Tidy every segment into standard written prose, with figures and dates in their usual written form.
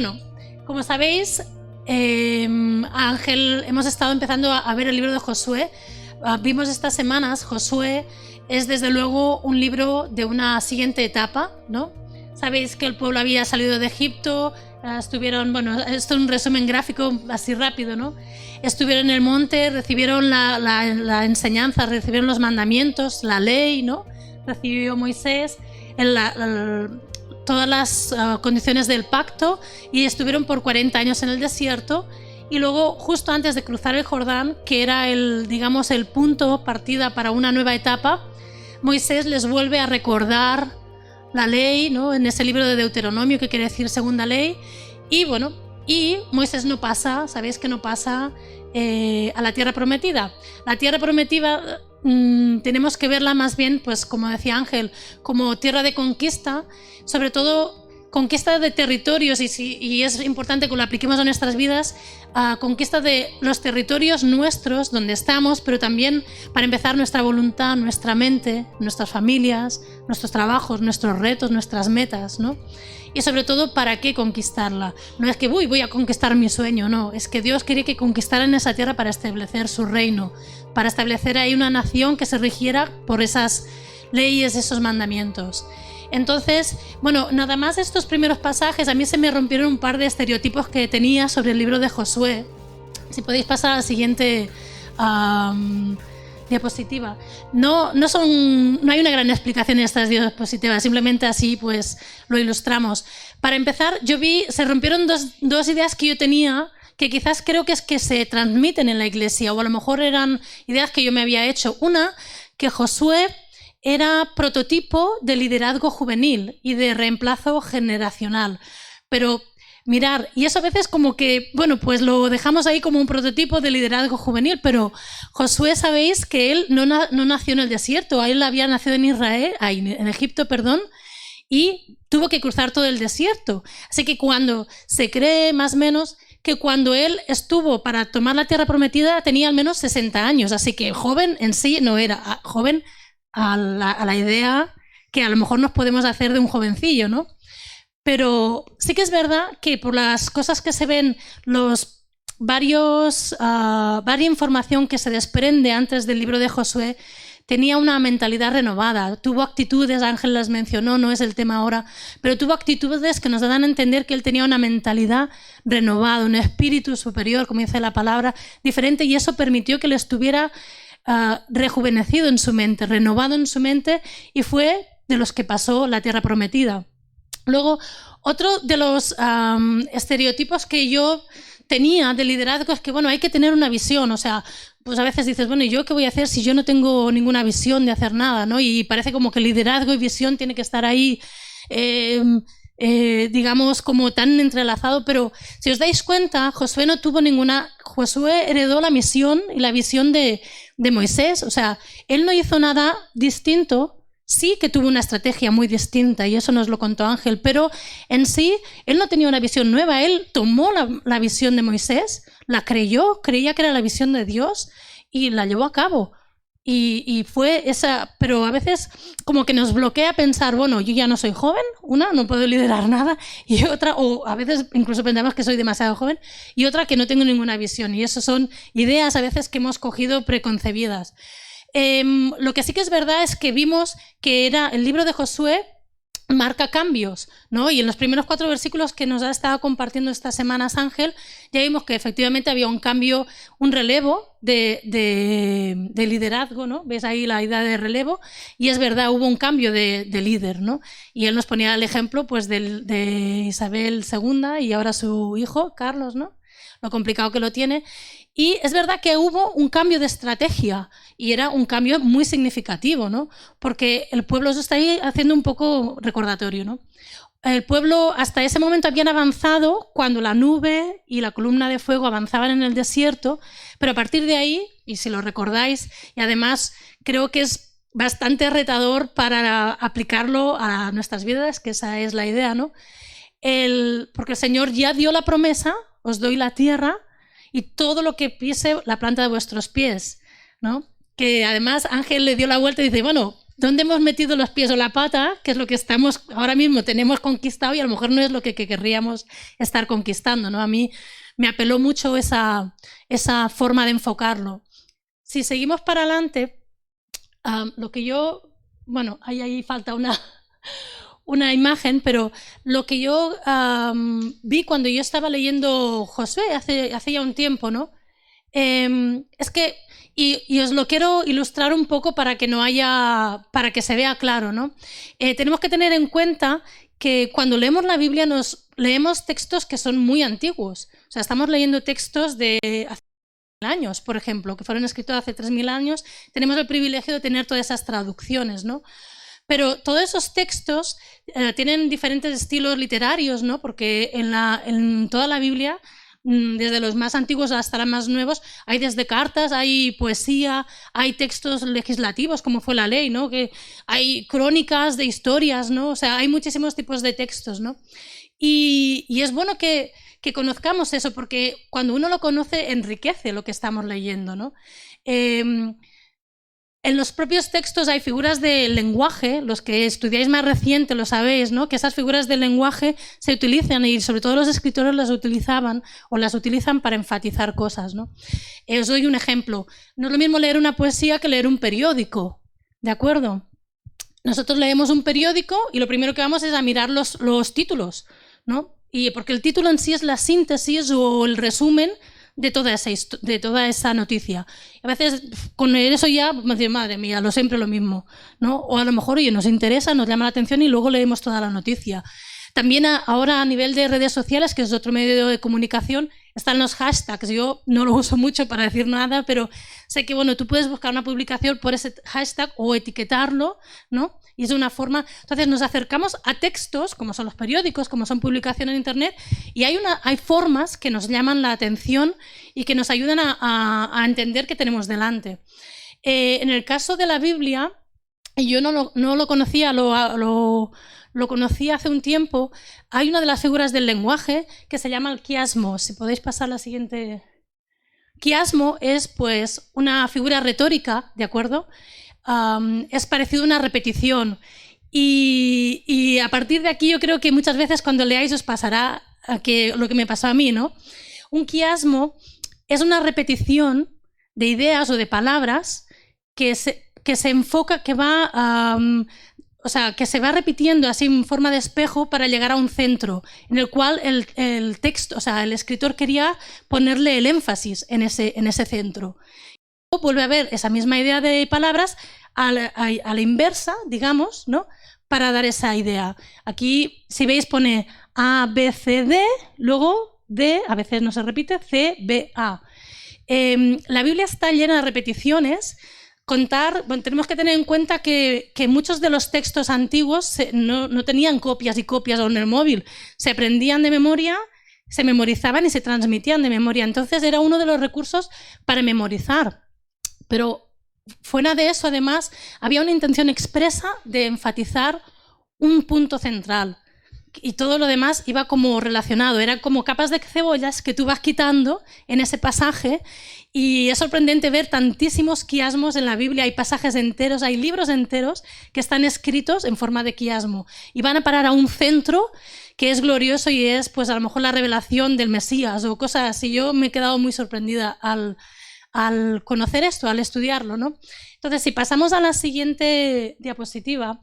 Bueno, como sabéis, Ángel, hemos estado empezando a ver el libro de Josué. Vimos estas semanas, Josué es desde luego un libro de una siguiente etapa, ¿no? Sabéis que el pueblo había salido de Egipto, estuvieron, bueno, esto es un resumen gráfico así rápido, ¿no? Estuvieron en el monte, recibieron la enseñanza, recibieron los mandamientos, la ley, ¿no? Recibió Moisés todas las condiciones del pacto y estuvieron por 40 años en el desierto. Y luego, justo antes de cruzar el Jordán, que era el punto partida para una nueva etapa, Moisés les vuelve a recordar la ley, ¿no? En ese libro de Deuteronomio, que quiere decir segunda ley. Y bueno, y Moisés no pasa, sabéis que no pasa a la tierra prometida. La tierra prometida tenemos que verla más bien, pues como decía Ángel, como tierra de conquista, sobre todo conquista de territorios, y es importante que lo apliquemos a nuestras vidas, conquista de los territorios nuestros, donde estamos, pero también, para empezar, nuestra voluntad, nuestra mente, nuestras familias, nuestros trabajos, nuestros retos, nuestras metas, ¿no? Y sobre todo, ¿para qué conquistarla? No es que voy a conquistar mi sueño, no, es que Dios quería que conquistaran esa tierra para establecer su reino, para establecer ahí una nación que se rigiera por esas leyes, esos mandamientos. Entonces, bueno, nada más estos primeros pasajes, a mí se me rompieron un par de estereotipos que tenía sobre el libro de Josué. Si podéis pasar a la siguiente diapositiva. No hay una gran explicación en estas diapositivas, simplemente así pues lo ilustramos. Para empezar, se rompieron dos ideas que yo tenía, que quizás creo que se transmiten en la iglesia, o a lo mejor eran ideas que yo me había hecho. Una, que Josué era prototipo de liderazgo juvenil y de reemplazo generacional. Pero mirar, y eso a veces como que, bueno, pues lo dejamos ahí como un prototipo de liderazgo juvenil, pero Josué, sabéis que él no nació en el desierto, él había nacido en Egipto, y tuvo que cruzar todo el desierto. Así que cuando se cree más o menos que cuando él estuvo para tomar la tierra prometida tenía al menos 60 años, así que joven en sí no era joven a la idea que a lo mejor nos podemos hacer de un jovencillo, ¿no? Pero sí que es verdad que por las cosas que se ven, varia información que se desprende antes del libro de Josué, tenía una mentalidad renovada, tuvo actitudes, Ángel las mencionó, no es el tema ahora, pero tuvo actitudes que nos dan a entender que él tenía una mentalidad renovada, un espíritu superior, como dice la palabra, diferente, y eso permitió que él estuviera rejuvenecido en su mente, renovado en su mente, y fue de los que pasó la tierra prometida. Luego, otro de los estereotipos que yo tenía de liderazgo es que, bueno, hay que tener una visión, o sea, pues a veces dices, bueno, ¿y yo qué voy a hacer si yo no tengo ninguna visión de hacer nada, ¿no? Y parece como que liderazgo y visión tiene que estar ahí, digamos, como tan entrelazado, pero si os dais cuenta, Josué heredó la misión y la visión de Moisés, o sea, él no hizo nada distinto. Sí que tuvo una estrategia muy distinta y eso nos lo contó Ángel, pero en sí él no tenía una visión nueva, él tomó la visión de Moisés, la creía que era la visión de Dios y la llevó a cabo. Y fue esa, pero a veces como que nos bloquea pensar, bueno, yo ya no soy joven, no puedo liderar nada, y otra, o a veces incluso pensamos que soy demasiado joven, y otra que no tengo ninguna visión, y eso son ideas a veces que hemos cogido preconcebidas. Lo que sí que es verdad es que vimos que el libro de Josué marca cambios, ¿no? Y en los primeros 4 versículos que nos ha estado compartiendo estas semanas Ángel, ya vimos que efectivamente había un cambio, un relevo de liderazgo, ¿no? Ves ahí la idea de relevo, y es verdad, hubo un cambio de líder, ¿no? Y él nos ponía el ejemplo pues de Isabel II y ahora su hijo, Carlos, ¿no? Lo complicado que lo tiene. Y es verdad que hubo un cambio de estrategia y era un cambio muy significativo, ¿no? Porque el pueblo, eso está ahí haciendo un poco recordatorio, ¿no? El pueblo hasta ese momento habían avanzado cuando la nube y la columna de fuego avanzaban en el desierto, pero a partir de ahí, y si lo recordáis, y además creo que es bastante retador para aplicarlo a nuestras vidas, que esa es la idea, ¿no? Porque el Señor ya dio la promesa, os doy la tierra, y todo lo que pise la planta de vuestros pies, ¿no? Que además Ángel le dio la vuelta y dice, bueno, dónde hemos metido los pies o la pata, que es lo que estamos ahora mismo tenemos conquistado y a lo mejor no es lo que querríamos estar conquistando, ¿no? A mí me apeló mucho esa forma de enfocarlo. Si seguimos para adelante, lo que yo, bueno, ahí falta una imagen, pero lo que yo vi cuando yo estaba leyendo Josué hace ya un tiempo, ¿no? Es que, y os lo quiero ilustrar un poco para que se vea claro, ¿no? Tenemos que tener en cuenta que cuando leemos la Biblia leemos textos que son muy antiguos. O sea, estamos leyendo textos de hace 3.000 años, por ejemplo, que fueron escritos hace 3.000 años. Tenemos el privilegio de tener todas esas traducciones, ¿no? Pero todos esos textos tienen diferentes estilos literarios, ¿no? Porque en toda la Biblia, desde los más antiguos hasta los más nuevos, hay desde cartas, hay poesía, hay textos legislativos, como fue la ley, ¿no? Que hay crónicas de historias, ¿no? O sea, hay muchísimos tipos de textos, ¿no? Y es bueno que conozcamos eso, porque cuando uno lo conoce, enriquece lo que estamos leyendo, ¿no? En los propios textos hay figuras de lenguaje, los que estudiáis más reciente lo sabéis, ¿no? Que esas figuras de lenguaje se utilizan y sobre todo los escritores las utilizaban o las utilizan para enfatizar cosas, ¿no? Os doy un ejemplo. No es lo mismo leer una poesía que leer un periódico, ¿de acuerdo? Nosotros leemos un periódico y lo primero que vamos es a mirar los títulos, ¿no? Y porque el título en sí es la síntesis o el resumen de toda esa noticia. A veces con eso ya me digo, madre mía, siempre lo mismo, ¿no? O a lo mejor, oye, nos interesa, nos llama la atención y luego leemos toda la noticia. También ahora a nivel de redes sociales, que es otro medio de comunicación, están los hashtags. Yo no lo uso mucho para decir nada, pero sé que, bueno, tú puedes buscar una publicación por ese hashtag o etiquetarlo, ¿no? Y es una forma. Entonces nos acercamos a textos, como son los periódicos, como son publicaciones en internet, y hay formas que nos llaman la atención y que nos ayudan a entender qué tenemos delante. En el caso de la Biblia, yo no lo conocía, lo conocí hace un tiempo. Hay una de las figuras del lenguaje que se llama el quiasmo. Si podéis pasar la siguiente. Quiasmo es pues una figura retórica, ¿de acuerdo? Es parecido a una repetición. Y a partir de aquí yo creo que muchas veces cuando leáis os pasará lo que me pasó a mí, ¿no? Un quiasmo es una repetición de ideas o de palabras que se enfoca, que va... o sea, que se va repitiendo así en forma de espejo para llegar a un centro en el cual el texto, o sea, el escritor quería ponerle el énfasis en ese centro. Vuelve a ver esa misma idea de palabras a la inversa, digamos, ¿no? Para dar esa idea. Aquí, si veis, pone A, B, C, D, luego D, a veces no se repite, C, B, A. La Biblia está llena de repeticiones. Tenemos que tener en cuenta que muchos de los textos antiguos no tenían copias y copias en el móvil, se aprendían de memoria, se memorizaban y se transmitían de memoria. Entonces era uno de los recursos para memorizar. Pero fuera de eso, además, había una intención expresa de enfatizar un punto central. Y todo lo demás iba como relacionado, eran como capas de cebollas que tú vas quitando en ese pasaje. Y es sorprendente ver tantísimos quiasmos en la Biblia. Hay pasajes enteros, hay libros enteros que están escritos en forma de quiasmo y van a parar a un centro que es glorioso y es pues a lo mejor la revelación del Mesías o cosas así. Yo me he quedado muy sorprendida al conocer esto, al estudiarlo, ¿no? Entonces, si pasamos a la siguiente diapositiva,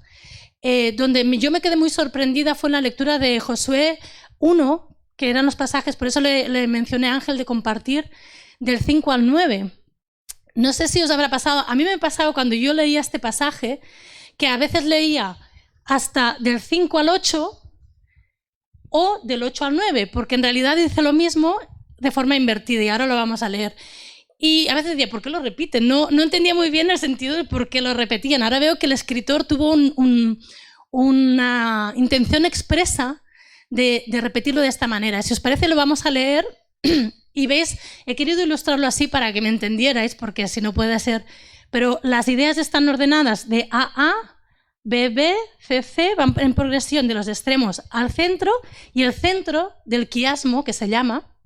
donde yo me quedé muy sorprendida fue en la lectura de Josué 1, que eran los pasajes, por eso le mencioné a Ángel de compartir, del 5 al 9. No sé si os habrá pasado, a mí me ha pasado cuando yo leía este pasaje, que a veces leía hasta del 5 al 8 o del 8 al 9, porque en realidad dice lo mismo de forma invertida y ahora lo vamos a leer. Y a veces decía, ¿por qué lo repiten? No entendía muy bien el sentido de por qué lo repetían. Ahora veo que el escritor tuvo una intención expresa de repetirlo de esta manera. Si os parece, lo vamos a leer y veis, he querido ilustrarlo así para que me entendierais, porque si no puede ser. Pero las ideas están ordenadas de AA, BB, CC, van en progresión de los extremos al centro, y el centro del quiasmo, que se llama,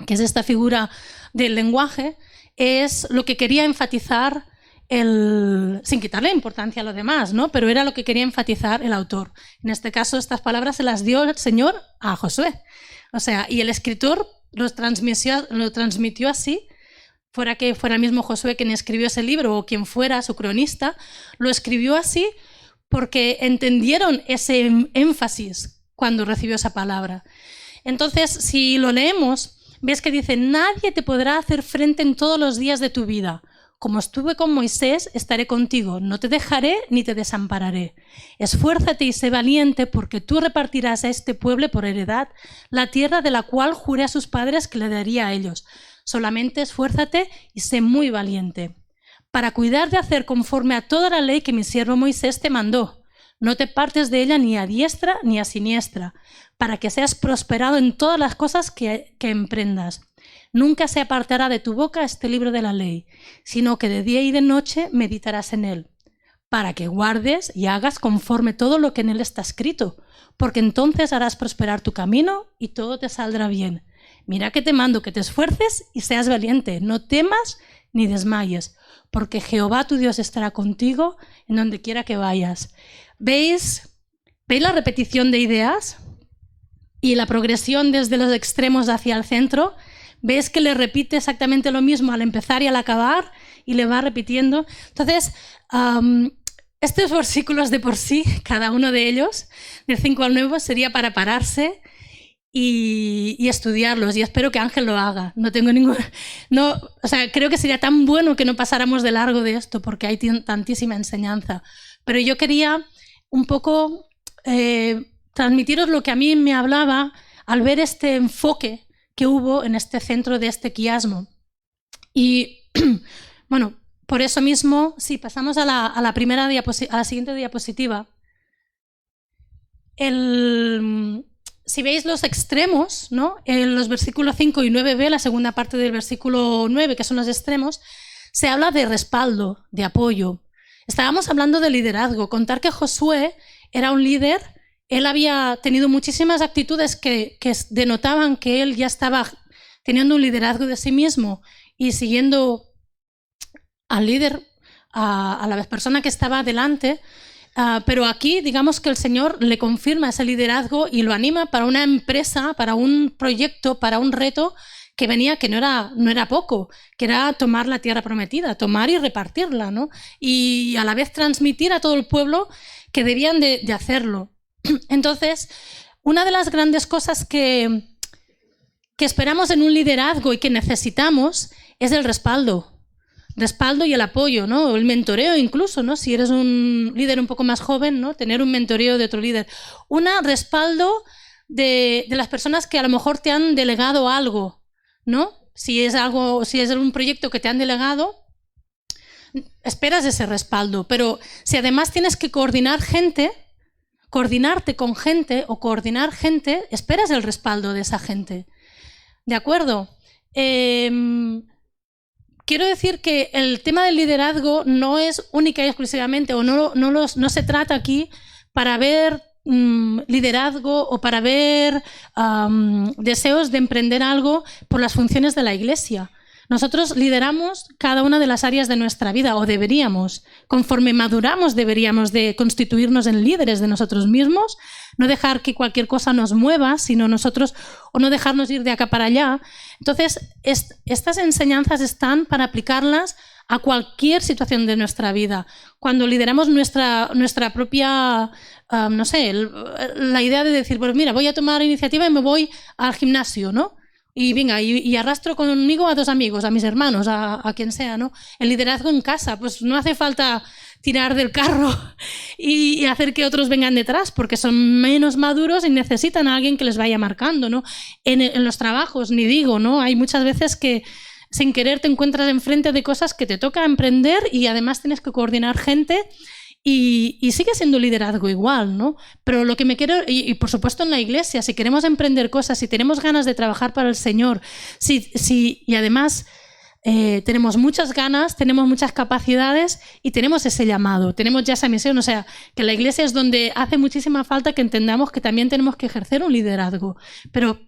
que es esta figura del lenguaje, es lo que quería enfatizar sin quitarle importancia a lo demás, ¿no? Pero era lo que quería enfatizar el autor. En este caso, estas palabras se las dio el Señor a Josué. O sea, y el escritor lo transmitió así, fuera que fuera el mismo Josué quien escribió ese libro o quien fuera su cronista, lo escribió así porque entendieron ese énfasis cuando recibió esa palabra. Entonces, si lo leemos, ves que dice: nadie te podrá hacer frente en todos los días de tu vida. Como estuve con Moisés, estaré contigo. No te dejaré ni te desampararé. Esfuérzate y sé valiente, porque tú repartirás a este pueblo por heredad la tierra de la cual juré a sus padres que le daría a ellos. Solamente esfuérzate y sé muy valiente, para cuidar de hacer conforme a toda la ley que mi siervo Moisés te mandó. No te partes de ella ni a diestra ni a siniestra, para que seas prosperado en todas las cosas que emprendas. Nunca se apartará de tu boca este libro de la ley, sino que de día y de noche meditarás en él, para que guardes y hagas conforme todo lo que en él está escrito, porque entonces harás prosperar tu camino y todo te saldrá bien. Mira que te mando que te esfuerces y seas valiente, no temas ni desmayes, porque Jehová tu Dios estará contigo en donde quiera que vayas. ¿Veis la repetición de ideas y la progresión desde los extremos hacia el centro? ¿Ves que le repite exactamente lo mismo al empezar y al acabar? Y le va repitiendo. Entonces, estos versículos de por sí, cada uno de ellos, del 5 al 9, sería para pararse y estudiarlos. Y espero que Ángel lo haga. No tengo creo que sería tan bueno que no pasáramos de largo de esto, porque hay tantísima enseñanza. Pero yo quería un poco transmitiros lo que a mí me hablaba al ver este enfoque que hubo en este centro de este quiasmo. Y bueno, por eso mismo, si pasamos a la siguiente diapositiva, si veis los extremos, ¿no? En los versículos 5 y 9b, la segunda parte del versículo 9, que son los extremos, se habla de respaldo, de apoyo. Estábamos hablando de liderazgo, contar que Josué era un líder. Él había tenido muchísimas actitudes que denotaban que él ya estaba teniendo un liderazgo de sí mismo y siguiendo al líder, a la persona que estaba delante. Pero aquí, digamos que el Señor le confirma ese liderazgo y lo anima para una empresa, para un proyecto, para un reto que venía, que no era poco, que era tomar la tierra prometida, tomar y repartirla, ¿no? Y a la vez transmitir a todo el pueblo que debían de hacerlo. Entonces, una de las grandes cosas que esperamos en un liderazgo y que necesitamos es el respaldo y el apoyo, ¿no? El mentoreo incluso, ¿no? Si eres un líder un poco más joven, ¿no? Tener un mentoreo de otro líder. Un respaldo de las personas que a lo mejor te han delegado algo, ¿no? Si es un proyecto que te han delegado, esperas ese respaldo. Pero si además tienes que coordinarte con gente o coordinar gente, esperas el respaldo de esa gente. ¿De acuerdo? Quiero decir que el tema del liderazgo no es única y exclusivamente, o no se trata aquí para ver liderazgo o para ver deseos de emprender algo por las funciones de la Iglesia. Nosotros lideramos cada una de las áreas de nuestra vida, o deberíamos. Conforme maduramos, deberíamos de constituirnos en líderes de nosotros mismos, no dejar que cualquier cosa nos mueva, sino nosotros, o no dejarnos ir de acá para allá. Entonces, estas enseñanzas están para aplicarlas a cualquier situación de nuestra vida. Cuando lideramos nuestra propia, la idea de decir, pues mira, voy a tomar iniciativa y me voy al gimnasio, ¿no? Y venga, y arrastro conmigo a 2 amigos, a mis hermanos, a quien sea, ¿no? El liderazgo en casa, pues no hace falta tirar del carro y hacer que otros vengan detrás, porque son menos maduros y necesitan a alguien que les vaya marcando, ¿no? En los trabajos, ni digo, ¿no? Hay muchas veces que sin querer te encuentras enfrente de cosas que te toca emprender y además tienes que coordinar gente. Y sigue siendo liderazgo igual, ¿no? Pero lo que me quiero, y por supuesto en la Iglesia, si queremos emprender cosas, si tenemos ganas de trabajar para el Señor, y además tenemos muchas ganas, tenemos muchas capacidades y tenemos ese llamado, tenemos ya esa misión, o sea, que la Iglesia es donde hace muchísima falta que entendamos que también tenemos que ejercer un liderazgo. Pero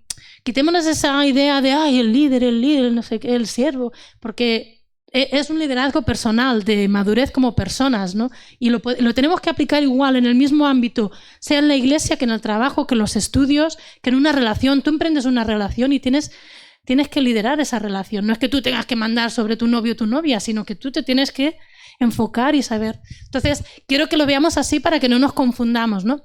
quitémonos esa idea de, el líder, no sé qué, el siervo, porque es un liderazgo personal, de madurez como personas, ¿no? Y lo tenemos que aplicar igual en el mismo ámbito, sea en la iglesia, que en el trabajo, que en los estudios, que en una relación. Tú emprendes una relación y tienes que liderar esa relación. No es que tú tengas que mandar sobre tu novio o tu novia, sino que tú te tienes que enfocar y saber. Entonces, quiero que lo veamos así para que no nos confundamos, ¿no?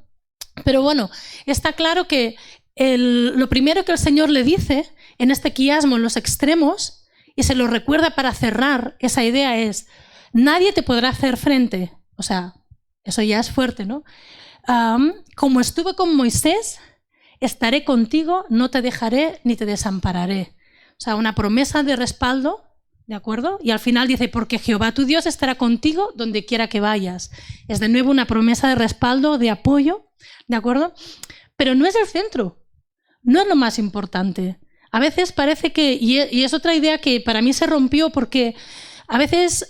Pero bueno, está claro que lo primero que el Señor le dice en este quiasmo, en los extremos, y se lo recuerda para cerrar esa idea, es: nadie te podrá hacer frente. O sea, eso ya es fuerte, ¿no? Como estuve con Moisés, estaré contigo, no te dejaré ni te desampararé. O sea, una promesa de respaldo, ¿de acuerdo? Y al final dice: porque Jehová tu Dios estará contigo donde quiera que vayas. Es de nuevo una promesa de respaldo, de apoyo, ¿de acuerdo? Pero no es el centro, no es lo más importante. A veces parece que, y es otra idea que para mí se rompió, porque a veces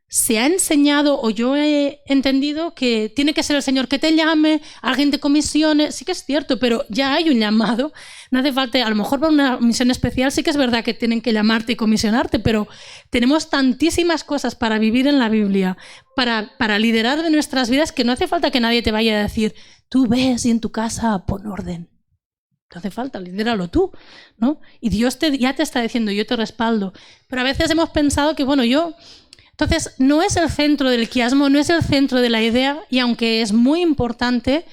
se ha enseñado, o yo he entendido, que tiene que ser el Señor que te llame, alguien te comisione. Sí que es cierto, pero ya hay un llamado. No hace falta, a lo mejor para una misión especial sí que es verdad que tienen que llamarte y comisionarte, pero tenemos tantísimas cosas para vivir en la Biblia, para liderar de nuestras vidas, que no hace falta que nadie te vaya a decir: tú ves y en tu casa pon orden. No hace falta, lidéralo tú, ¿no? Y Dios ya te está diciendo: yo te respaldo. Pero a veces hemos pensado que, bueno, entonces, no es el centro del quiasmo, no es el centro de la idea, y aunque es muy importante,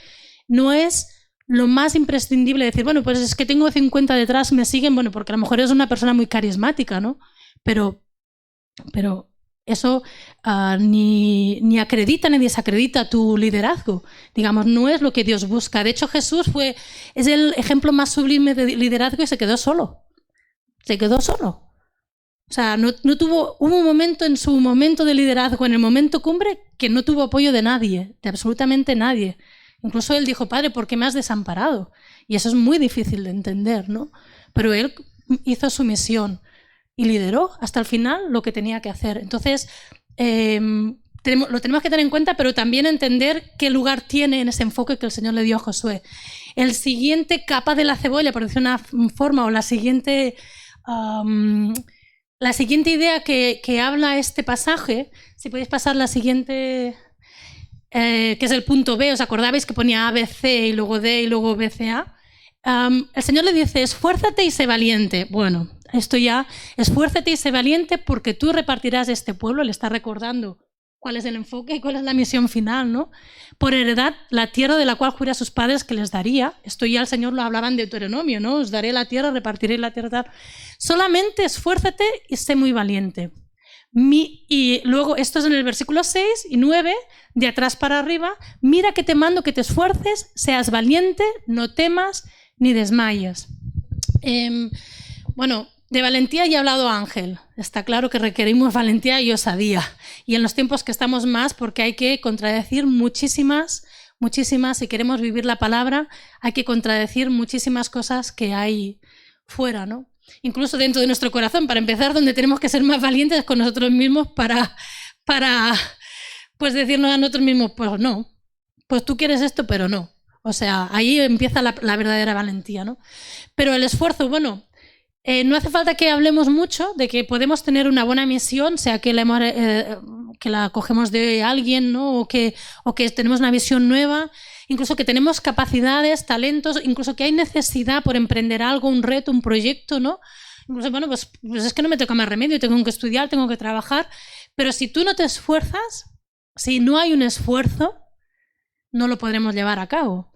no es lo más imprescindible decir: bueno, pues es que tengo 50 detrás, me siguen, bueno, porque a lo mejor eres una persona muy carismática, ¿no? Pero eso ni acredita ni desacredita tu liderazgo. Digamos, no es lo que Dios busca. De hecho, Jesús es el ejemplo más sublime de liderazgo y se quedó solo. Se quedó solo. O sea, hubo un momento en su momento de liderazgo, en el momento cumbre, que no tuvo apoyo de nadie, de absolutamente nadie. Incluso él dijo: Padre, ¿por qué me has desamparado? Y eso es muy difícil de entender, ¿no? Pero él hizo su misión y lideró hasta el final lo que tenía que hacer. Entonces, lo tenemos que tener en cuenta, pero también entender qué lugar tiene en ese enfoque que el Señor le dio a Josué. El siguiente capa de la cebolla, por decir una forma, o la siguiente idea que habla este pasaje, si podéis pasar la siguiente, que es el punto B. ¿Os acordabais que ponía A, B, C y luego D y luego B, C, A? El Señor le dice: esfuérzate y sé valiente. Bueno, esto ya, esfuérzate y sé valiente porque tú repartirás este pueblo. Le está recordando cuál es el enfoque y cuál es la misión final, ¿no? Por heredad, la tierra de la cual juré a sus padres que les daría. Esto ya el Señor lo hablaba en Deuteronomio, ¿no? Os daré la tierra, repartiré la tierra. Solamente esfuérzate y sé muy valiente. Y luego, esto es en el versículo 6 y 9, de atrás para arriba: mira que te mando que te esfuerces, seas valiente, no temas ni desmayes. Bueno, de valentía ya ha hablado Ángel. Está claro que requerimos valentía y osadía. Y en los tiempos que estamos más, porque hay que contradecir muchísimas, si queremos vivir la palabra, hay que contradecir muchísimas cosas que hay fuera, ¿no? Incluso dentro de nuestro corazón, para empezar, donde tenemos que ser más valientes con nosotros mismos para pues decirnos a nosotros mismos: pues no, pues tú quieres esto, pero no. O sea, ahí empieza la verdadera valentía, ¿no? Pero el esfuerzo, bueno, no hace falta que hablemos mucho de que podemos tener una buena misión, sea que la cogemos de alguien, ¿no? o que tenemos una visión nueva, incluso que tenemos capacidades, talentos, incluso que hay necesidad por emprender algo, un reto, un proyecto, ¿no? Incluso, bueno, pues es que no me toca más remedio, tengo que estudiar, tengo que trabajar, pero si tú no te esfuerzas, si no hay un esfuerzo, no lo podremos llevar a cabo.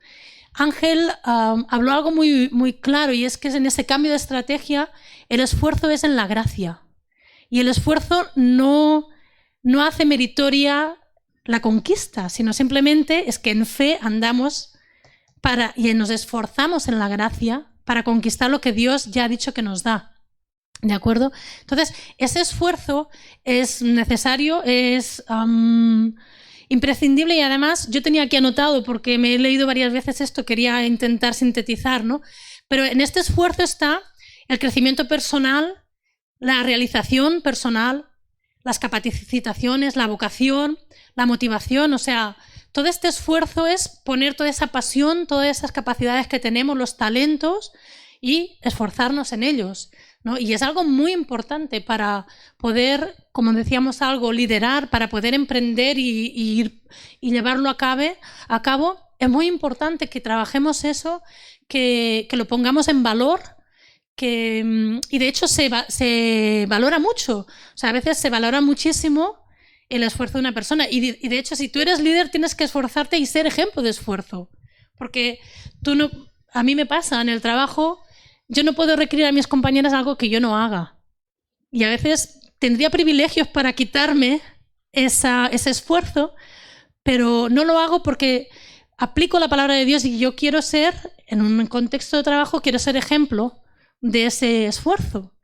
Ángel habló algo muy, muy claro, y es que en ese cambio de estrategia el esfuerzo es en la gracia. Y el esfuerzo no hace meritoria la conquista, sino simplemente es que en fe andamos y nos esforzamos en la gracia para conquistar lo que Dios ya ha dicho que nos da. ¿De acuerdo? Entonces, ese esfuerzo es necesario, es imprescindible, y además yo tenía aquí anotado, porque me he leído varias veces esto, quería intentar sintetizar, ¿no? Pero en este esfuerzo está el crecimiento personal, la realización personal, las capacitaciones, la vocación, la motivación. O sea, todo este esfuerzo es poner toda esa pasión, todas esas capacidades que tenemos, los talentos, y esforzarnos en ellos, ¿no? Y es algo muy importante para poder, como decíamos algo, liderar, para poder emprender y llevarlo a cabo. Es muy importante que trabajemos eso, que lo pongamos en valor, y de hecho se valora mucho. O sea, a veces se valora muchísimo el esfuerzo de una persona. Y de hecho, si tú eres líder, tienes que esforzarte y ser ejemplo de esfuerzo. Porque a mí me pasa en el trabajo, yo no puedo requerir a mis compañeras algo que yo no haga. Y a veces tendría privilegios para quitarme ese esfuerzo, pero no lo hago porque aplico la palabra de Dios y yo quiero ser, en un contexto de trabajo, quiero ser ejemplo de ese esfuerzo.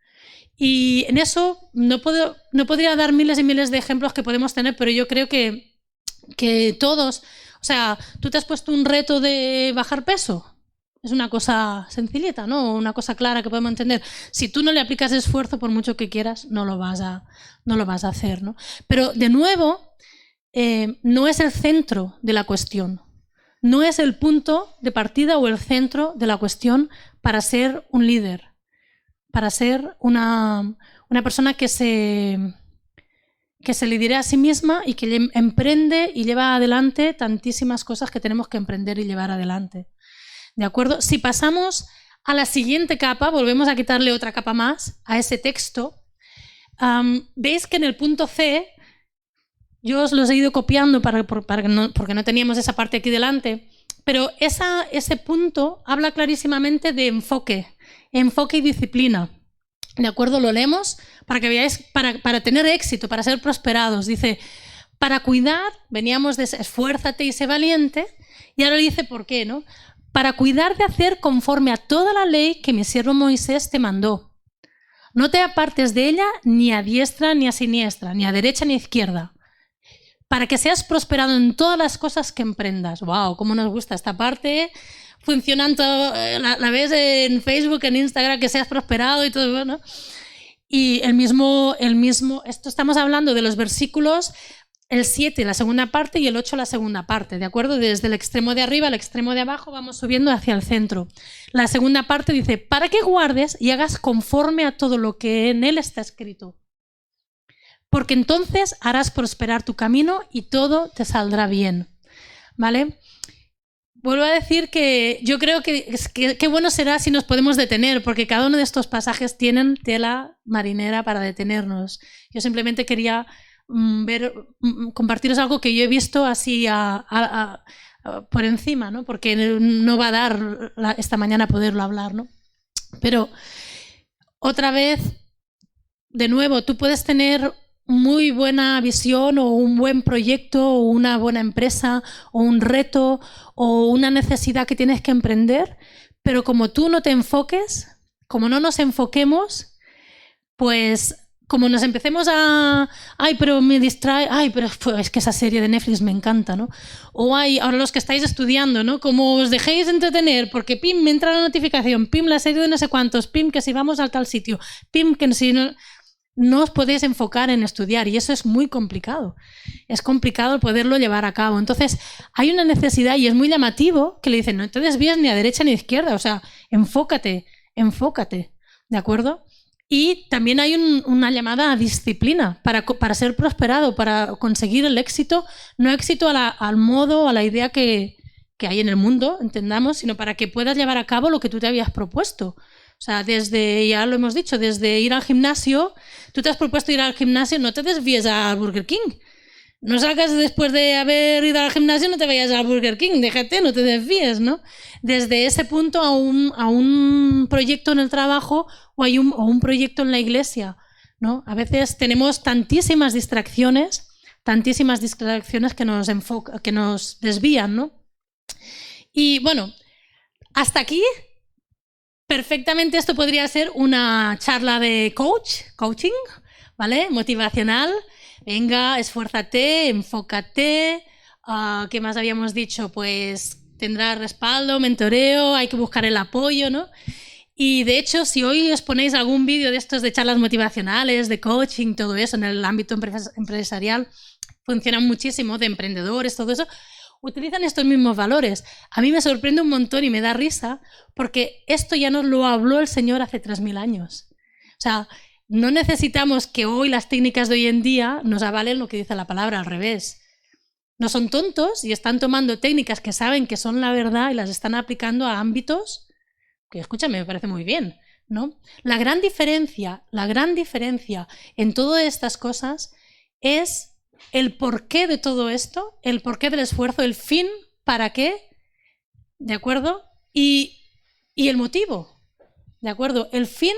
Y en eso no podría dar miles y miles de ejemplos que podemos tener, pero yo creo que todos, o sea, tú te has puesto un reto de bajar peso. Es una cosa sencillita, ¿no? Una cosa clara que podemos entender. Si tú no le aplicas esfuerzo, por mucho que quieras, no lo vas a hacer, ¿no? Pero, de nuevo, no es el centro de la cuestión. No es el punto de partida o el centro de la cuestión para ser un líder, para ser una persona que se lidere a sí misma y que emprende y lleva adelante tantísimas cosas que tenemos que emprender y llevar adelante. ¿De acuerdo? Si pasamos a la siguiente capa, volvemos a quitarle otra capa más a ese texto, veis que en el punto C, yo os los he ido copiando porque no teníamos esa parte aquí delante, pero ese punto habla clarísimamente de enfoque y disciplina. ¿De acuerdo? Lo leemos para que veáis, para tener éxito, para ser prosperados. Dice, para cuidar, veníamos de esfuérzate y sé valiente, y ahora dice por qué, ¿no? Para cuidar de hacer conforme a toda la ley que mi siervo Moisés te mandó. No te apartes de ella ni a diestra ni a siniestra, ni a derecha ni a izquierda, para que seas prosperado en todas las cosas que emprendas. ¡Wow! ¿Cómo nos gusta esta parte? Funcionando, la ves en Facebook, en Instagram, que seas prosperado y todo, ¿no? Y el mismo, esto estamos hablando de los versículos, el 7, la segunda parte, y el 8, la segunda parte, ¿de acuerdo? Desde el extremo de arriba al extremo de abajo vamos subiendo hacia el centro. La segunda parte dice, para que guardes y hagas conforme a todo lo que en él está escrito. Porque entonces harás prosperar tu camino y todo te saldrá bien, ¿vale? Vuelvo a decir que yo creo que qué bueno será si nos podemos detener, porque cada uno de estos pasajes tienen tela marinera para detenernos. Yo simplemente quería compartiros algo que yo he visto así por encima, ¿no? Porque no va a dar esta mañana poderlo hablar, ¿no? Pero otra vez, de nuevo, tú puedes tener muy buena visión o un buen proyecto o una buena empresa o un reto o una necesidad que tienes que emprender, pero como tú no te enfoques, como no nos enfoquemos, pues como nos empecemos ay, pero me distrae, ay, pero es que esa serie de Netflix me encanta, ¿no? O ay, ahora los que estáis estudiando, ¿no? Como os dejéis entretener, porque pim, me entra la notificación, pim, la serie de no sé cuántos, pim, que si vamos al tal sitio, pim, que si no os podéis enfocar en estudiar, y eso es muy complicado. Es complicado poderlo llevar a cabo. Entonces, hay una necesidad, y es muy llamativo, que le dicen, no te desvíes ni a derecha ni a izquierda, o sea, enfócate, ¿de acuerdo? Y también hay una llamada a disciplina para ser prosperado, para conseguir el éxito, no éxito al modo, a la idea que hay en el mundo, entendamos, sino para que puedas llevar a cabo lo que tú te habías propuesto. O sea, ya lo hemos dicho, desde ir al gimnasio, tú te has propuesto ir al gimnasio, no te desvíes al Burger King. No salgas después de haber ido al gimnasio, no te vayas al Burger King, déjate, no te desvíes, ¿no? Desde ese punto a un proyecto en el trabajo o un proyecto en la iglesia, ¿no? A veces tenemos tantísimas distracciones que nos desvían, ¿no? Y bueno, hasta aquí, perfectamente esto podría ser una charla de coaching, ¿vale? Motivacional. Venga, esfuérzate, enfócate. ¿Qué más habíamos dicho? Pues tendrá respaldo, mentoreo, hay que buscar el apoyo, ¿no? Y de hecho, si hoy os ponéis algún vídeo de estos de charlas motivacionales, de coaching, todo eso, en el ámbito empresarial, funcionan muchísimo, de emprendedores, todo eso, utilizan estos mismos valores. A mí me sorprende un montón y me da risa porque esto ya nos lo habló el Señor hace 3000 años. O sea, no necesitamos que hoy las técnicas de hoy en día nos avalen lo que dice la palabra, al revés. No son tontos y están tomando técnicas que saben que son la verdad y las están aplicando a ámbitos que, escúchame, me parece muy bien, ¿no? La gran diferencia en todas estas cosas es el porqué de todo esto, el porqué del esfuerzo, el fin, para qué, ¿de acuerdo? Y el motivo, ¿de acuerdo? El fin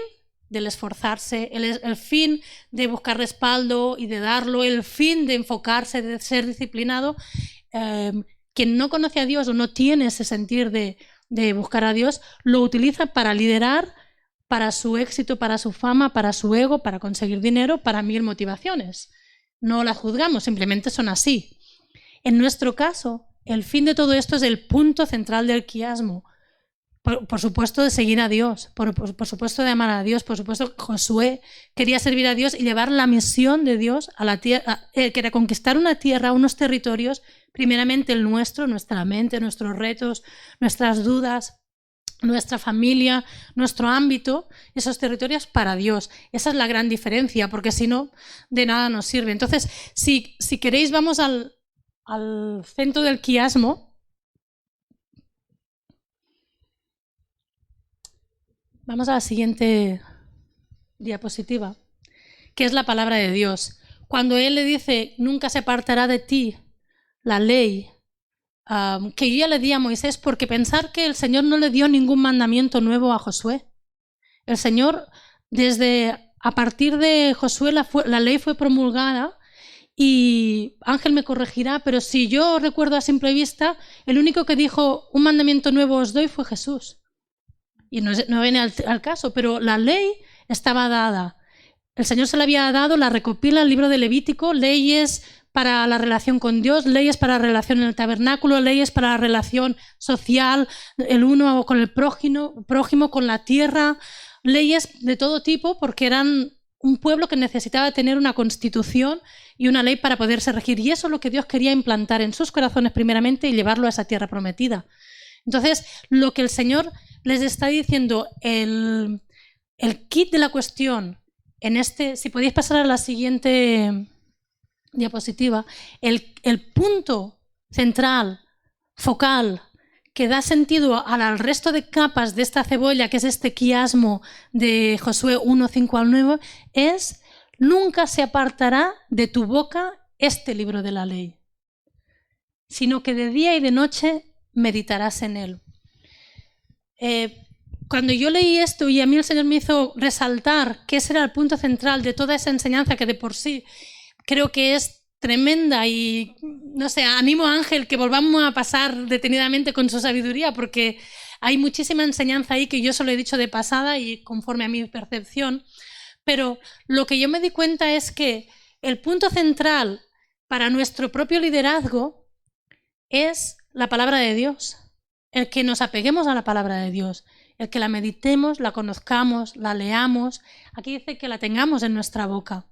del esforzarse, el fin de buscar respaldo y de darlo, el fin de enfocarse, de ser disciplinado. Quien no conoce a Dios o no tiene ese sentir de buscar a Dios, lo utiliza para liderar, para su éxito, para su fama, para su ego, para conseguir dinero, para 1000 motivaciones. No las juzgamos, simplemente son así. En nuestro caso, el fin de todo esto es el punto central del quiasmo. Por supuesto de seguir a Dios, por supuesto de amar a Dios, por supuesto Josué quería servir a Dios y llevar la misión de Dios a la tierra, quería conquistar una tierra, unos territorios, primeramente el nuestro, nuestra mente, nuestros retos, nuestras dudas, nuestra familia, nuestro ámbito, esos territorios para Dios. Esa es la gran diferencia, porque si no, de nada nos sirve. Entonces, si queréis, vamos al centro del quiasmo. Vamos a la siguiente diapositiva, que es la palabra de Dios. Cuando Él le dice, nunca se apartará de ti la ley que yo ya le di a Moisés, porque pensar que el Señor no le dio ningún mandamiento nuevo a Josué. El Señor, a partir de Josué, la ley fue promulgada y Ángel me corregirá, pero si yo recuerdo a simple vista, el único que dijo, un mandamiento nuevo os doy, fue Jesús. Y no viene al caso, pero la ley estaba dada. El Señor se la había dado, la recopila en el libro de Levítico, leyes para la relación con Dios, leyes para la relación en el tabernáculo, leyes para la relación social, el uno con el prójimo, con la tierra, leyes de todo tipo, porque eran un pueblo que necesitaba tener una constitución y una ley para poderse regir. Y eso es lo que Dios quería implantar en sus corazones primeramente y llevarlo a esa tierra prometida. Entonces, lo que el Señor les está diciendo, el kit de la cuestión, si podéis pasar a la siguiente diapositiva, el punto central, focal, que da sentido al resto de capas de esta cebolla, que es este quiasmo de Josué 1, 5 al 9, es: nunca se apartará de tu boca este libro de la ley, sino que de día y de noche meditarás en él. Cuando yo leí esto y a mí el Señor me hizo resaltar que ese era el punto central de toda esa enseñanza, que de por sí creo que es tremenda, y no sé, animo a Ángel que volvamos a pasar detenidamente con su sabiduría, porque hay muchísima enseñanza ahí que yo solo he dicho de pasada y conforme a mi percepción, pero lo que yo me di cuenta es que el punto central para nuestro propio liderazgo es la palabra de Dios, el que nos apeguemos a la palabra de Dios, el que la meditemos, la conozcamos, la leamos. Aquí dice que la tengamos en nuestra boca.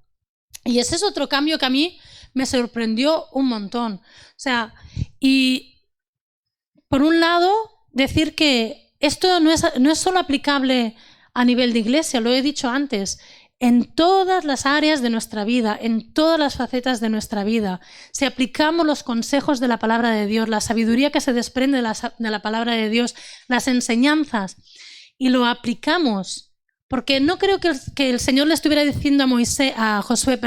Y ese es otro cambio que a mí me sorprendió un montón. O sea, y por un lado, decir que esto no es solo aplicable a nivel de iglesia, lo he dicho antes, en todas las áreas de nuestra vida, en todas las facetas de nuestra vida. Si aplicamos los consejos de la palabra de Dios, la sabiduría que se desprende de la palabra de Dios, las enseñanzas, y lo aplicamos, porque no creo que el Señor le estuviera diciendo a Josué,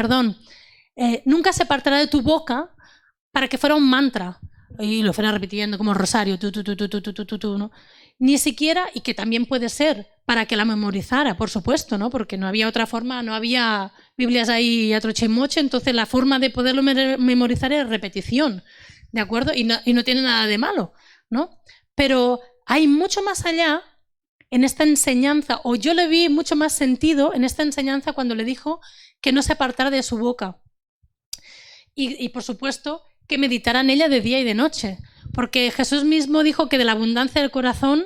nunca se apartará de tu boca, para que fuera un mantra y lo fuera repitiendo como rosario, ¿no? Ni siquiera, y que también puede ser para que la memorizara, por supuesto, ¿no? Porque no había otra forma, no había Biblias ahí a troche y moche, entonces la forma de poderlo memorizar es repetición, ¿de acuerdo? Y no tiene nada de malo, ¿no? Pero hay mucho más allá en esta enseñanza, o yo le vi mucho más sentido en esta enseñanza cuando le dijo que no se apartara de su boca. Y por supuesto, que meditara en ella de día y de noche, porque Jesús mismo dijo que de la abundancia del corazón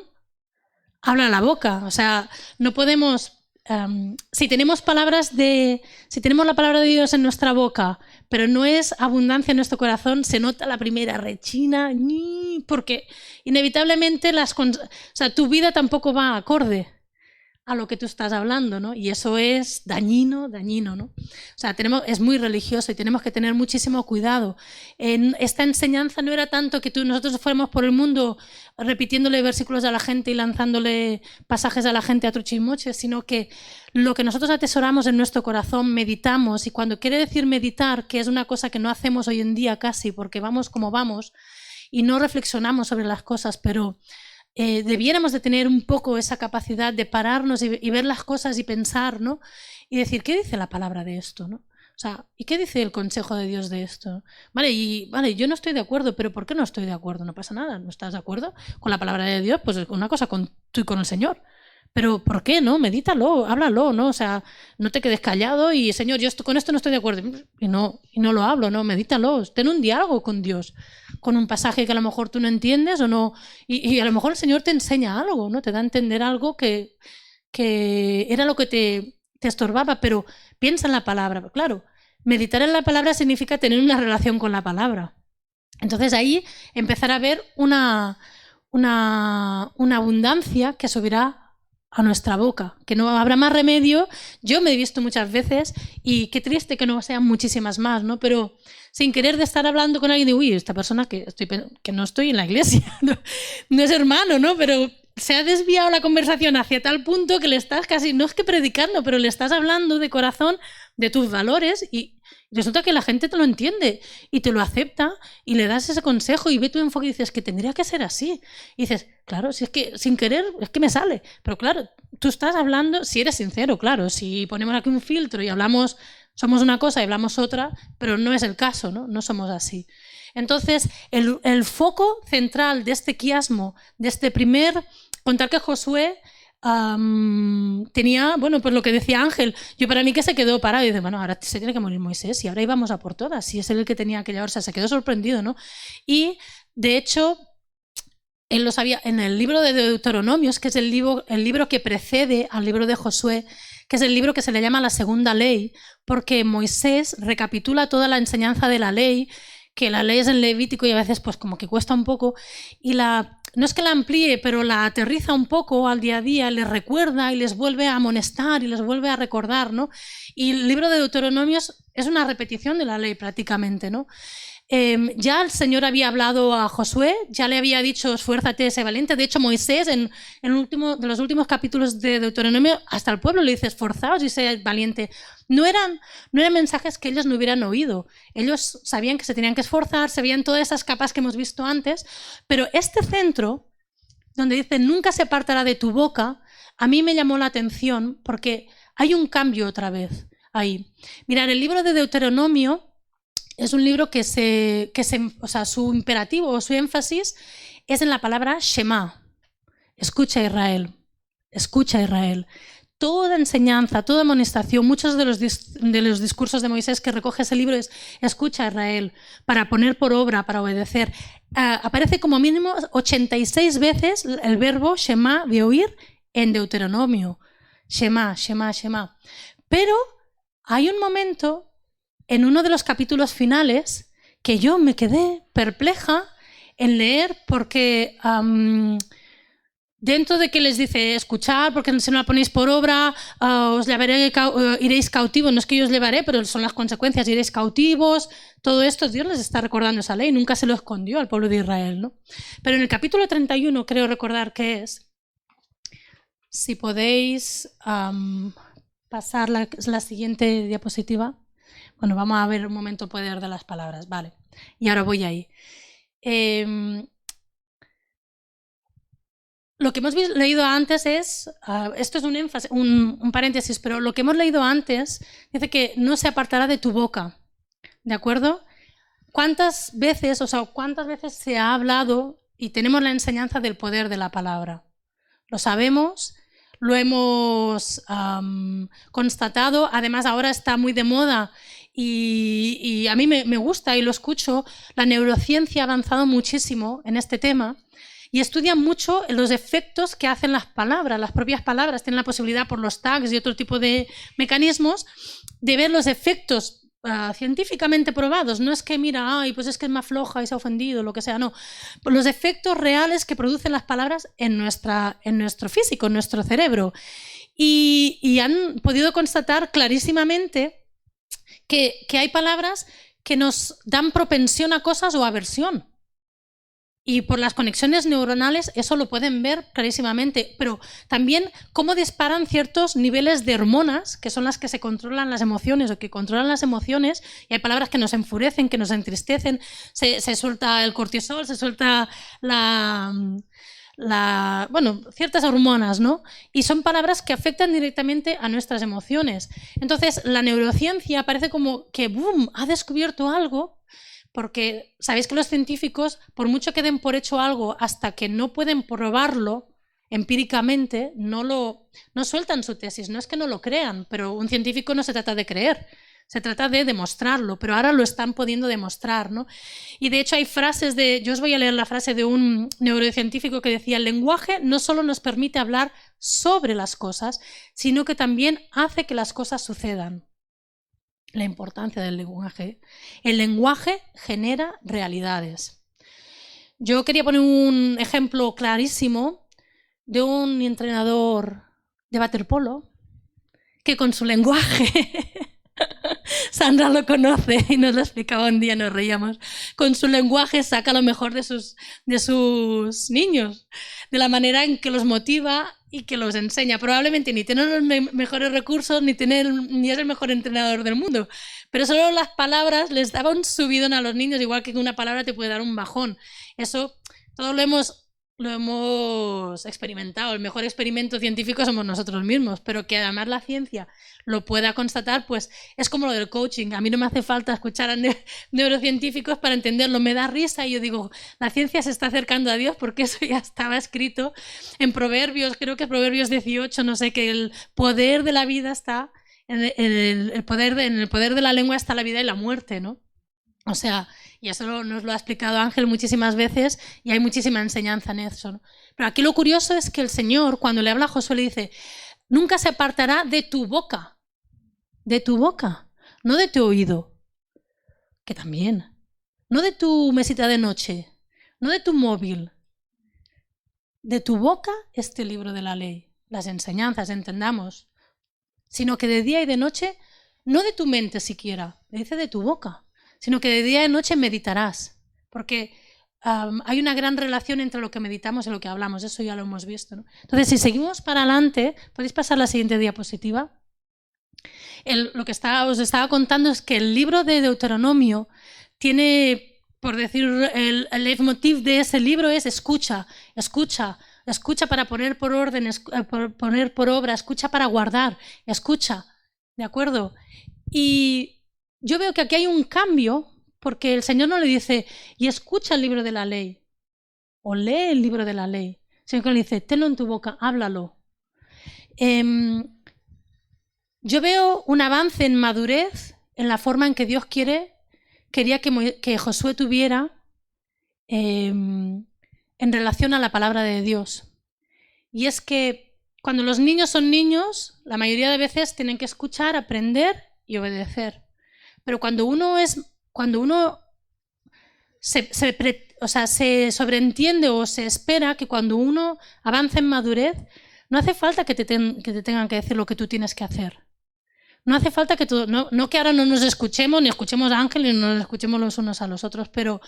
habla la boca. O sea, no podemos si tenemos la palabra de Dios en nuestra boca, pero no es abundancia en nuestro corazón, se nota la primera rechina, porque inevitablemente tu vida tampoco va acorde a lo que tú estás hablando, ¿no? Y eso es dañino, ¿no? O sea, es muy religioso y tenemos que tener muchísimo cuidado. Esta enseñanza no era tanto que nosotros fuéramos por el mundo repitiéndole versículos a la gente y lanzándole pasajes a la gente a truche y moche, sino que lo que nosotros atesoramos en nuestro corazón, meditamos, y cuando quiere decir meditar, que es una cosa que no hacemos hoy en día casi, porque vamos como vamos y no reflexionamos sobre las cosas, pero debiéramos de tener un poco esa capacidad de pararnos y ver las cosas y pensar, ¿no? Y decir, ¿qué dice la palabra de esto, ¿no? O sea, ¿y qué dice el consejo de Dios de esto? Vale, yo no estoy de acuerdo, pero ¿por qué no estoy de acuerdo? No pasa nada, ¿no estás de acuerdo con la palabra de Dios? Pues una cosa con tú y con el Señor. Pero ¿por qué no? Medítalo, háblalo, ¿no? O sea, no te quedes callado y, Señor, yo con esto no estoy de acuerdo. Y no lo hablo, ¿no? Medítalo, ten un diálogo con Dios, con un pasaje que a lo mejor tú no entiendes o no. Y a lo mejor el Señor te enseña algo, ¿no? Te da a entender algo que era lo que te estorbaba, pero piensa en la palabra. Claro, meditar en la palabra significa tener una relación con la palabra. Entonces ahí empezar a ver una abundancia que subirá a nuestra boca, que no habrá más remedio. Yo me he visto muchas veces y qué triste que no sean muchísimas más, ¿no? Pero sin querer de estar hablando con alguien de, uy, esta persona que no estoy en la iglesia, no es hermano, ¿no? Pero se ha desviado la conversación hacia tal punto que le estás casi, no es que predicando, pero le estás hablando de corazón de tus valores y resulta que la gente te lo entiende y te lo acepta y le das ese consejo y ve tu enfoque y dices que tendría que ser así. Y dices, claro, si es que sin querer es que me sale. Pero claro, tú estás hablando, si eres sincero, claro, si ponemos aquí un filtro y hablamos, somos una cosa y hablamos otra, pero no es el caso, ¿no? No somos así. Entonces, el foco central de este quiasmo, de este primer, contar que Josué tenía, bueno, pues lo que decía Ángel, yo para mí que se quedó parado y dice, bueno, ahora se tiene que morir Moisés y ahora íbamos a por todas, y es él el que tenía que llevarse, se quedó sorprendido, ¿no? Y de hecho, él lo sabía en el libro de Deuteronomios, que es el libro que precede al libro de Josué, que es el libro que se le llama la segunda ley, porque Moisés recapitula toda la enseñanza de la ley, que la ley es en Levítico y a veces pues como que cuesta un poco, y no es que la amplíe, pero la aterriza un poco al día a día, les recuerda y les vuelve a amonestar y les vuelve a recordar, ¿no? Y el libro de Deuteronomios es una repetición de la ley prácticamente, ¿no? Ya el Señor había hablado a Josué, ya le había dicho esfuérzate, sé valiente. De hecho, Moisés en de los últimos capítulos de Deuteronomio hasta el pueblo le dice esforzaos y sé valiente. No eran mensajes que ellos no hubieran oído. Ellos sabían que se tenían que esforzar, sabían todas esas capas que hemos visto antes, pero este centro donde dice nunca se apartará de tu boca, a mí me llamó la atención porque hay un cambio otra vez ahí. Mirad, el libro de Deuteronomio es un libro que o sea, su imperativo o su énfasis es en la palabra Shema. Escucha Israel, escucha Israel. Toda enseñanza, toda amonestación, muchos de los discursos de Moisés que recoge ese libro es escucha Israel, para poner por obra, para obedecer. Aparece como mínimo 86 veces el verbo Shema de oír en Deuteronomio. Shema, Shema, Shema. Pero hay un momento en uno de los capítulos finales que yo me quedé perpleja en leer porque dentro de que les dice escuchar porque si no la ponéis por obra os llevaré, iréis cautivos, no es que yo os llevaré, pero son las consecuencias, iréis cautivos, todo esto Dios les está recordando esa ley, nunca se lo escondió al pueblo de Israel, ¿no? Pero en el capítulo 31 creo recordar que es, si podéis pasar la siguiente diapositiva. Bueno, vamos a ver un momento el poder de las palabras, vale. Y ahora voy ahí. Lo que hemos leído antes es, esto es un énfasis, un paréntesis, pero lo que hemos leído antes dice que no se apartará de tu boca, ¿de acuerdo? ¿Cuántas veces se ha hablado y tenemos la enseñanza del poder de la palabra? Lo sabemos, lo hemos constatado, además ahora está muy de moda y a mí me gusta y lo escucho. La neurociencia ha avanzado muchísimo en este tema y estudian mucho los efectos que hacen las palabras. Las propias palabras tienen la posibilidad, por los tags y otro tipo de mecanismos, de ver los efectos científicamente probados. No es que mira, ay, pues es que es más floja y se ha ofendido, lo que sea, no. Los efectos reales que producen las palabras en nuestro físico, en nuestro cerebro. Y han podido constatar clarísimamente que hay palabras que nos dan propensión a cosas o aversión. Y por las conexiones neuronales eso lo pueden ver clarísimamente, pero también cómo disparan ciertos niveles de hormonas, que son las que se controlan las emociones o que controlan las emociones, y hay palabras que nos enfurecen, que nos entristecen, se suelta el cortisol, se suelta ciertas hormonas, ¿no? Y son palabras que afectan directamente a nuestras emociones. Entonces, la neurociencia parece como que, ¡boom!, ha descubierto algo. Porque sabéis que los científicos, por mucho que den por hecho algo, hasta que no pueden probarlo empíricamente, no sueltan su tesis. No es que no lo crean, pero un científico no se trata de creer, se trata de demostrarlo, pero ahora lo están pudiendo demostrar, ¿no? Y de hecho hay frases yo os voy a leer la frase de un neurocientífico que decía: el lenguaje no solo nos permite hablar sobre las cosas, sino que también hace que las cosas sucedan. La importancia del lenguaje. El lenguaje genera realidades. Yo quería poner un ejemplo clarísimo de un entrenador de waterpolo que con su lenguaje, Sandra lo conoce y nos lo explicaba un día, nos reíamos, con su lenguaje saca lo mejor de sus niños, de la manera en que los motiva y que los enseña. Probablemente ni tiene los mejores recursos, ni es el mejor entrenador del mundo, pero solo las palabras les daba un subidón a los niños, igual que una palabra te puede dar un bajón. Eso todo lo hemos experimentado. El mejor experimento científico somos nosotros mismos, pero que además la ciencia lo pueda constatar, pues es como lo del coaching. A mí no me hace falta escuchar a neurocientíficos para entenderlo. Me da risa y yo digo, la ciencia se está acercando a Dios porque eso ya estaba escrito en Proverbios, creo que Proverbios 18, no sé, que el poder de la vida está, en el poder de la lengua está la vida y la muerte, ¿no? O sea, y eso nos lo ha explicado Ángel muchísimas veces y hay muchísima enseñanza en eso, ¿no? Pero aquí lo curioso es que el Señor, cuando le habla a Josué, le dice: nunca se apartará de tu boca, no de tu oído, que también, no de tu mesita de noche, no de tu móvil, de tu boca este libro de la ley, las enseñanzas, entendamos, sino que de día y de noche, no de tu mente siquiera, le dice de tu boca, sino que de día y noche meditarás, porque hay una gran relación entre lo que meditamos y lo que hablamos, eso ya lo hemos visto, ¿no? Entonces, si seguimos para adelante, podéis pasar la siguiente diapositiva. Lo que os estaba contando es que el libro de Deuteronomio tiene, por decir, el leitmotiv de ese libro es escucha, escucha, escucha para poner por orden, poner por obra, escucha para guardar, escucha, ¿de acuerdo? Y yo veo que aquí hay un cambio, porque el Señor no le dice, y escucha el libro de la ley, o lee el libro de la ley, sino que le dice, tenlo en tu boca, háblalo. Yo veo un avance en madurez en la forma en que Dios quería que Josué tuviera en relación a la palabra de Dios. Y es que cuando los niños son niños, la mayoría de veces tienen que escuchar, aprender y obedecer. Pero cuando uno se sobreentiende o se espera que cuando uno avanza en madurez, no hace falta que te tengan que decir lo que tú tienes que hacer. No hace falta que no que ahora no nos escuchemos, ni escuchemos a Ángel, ni nos escuchemos los unos a los otros, pero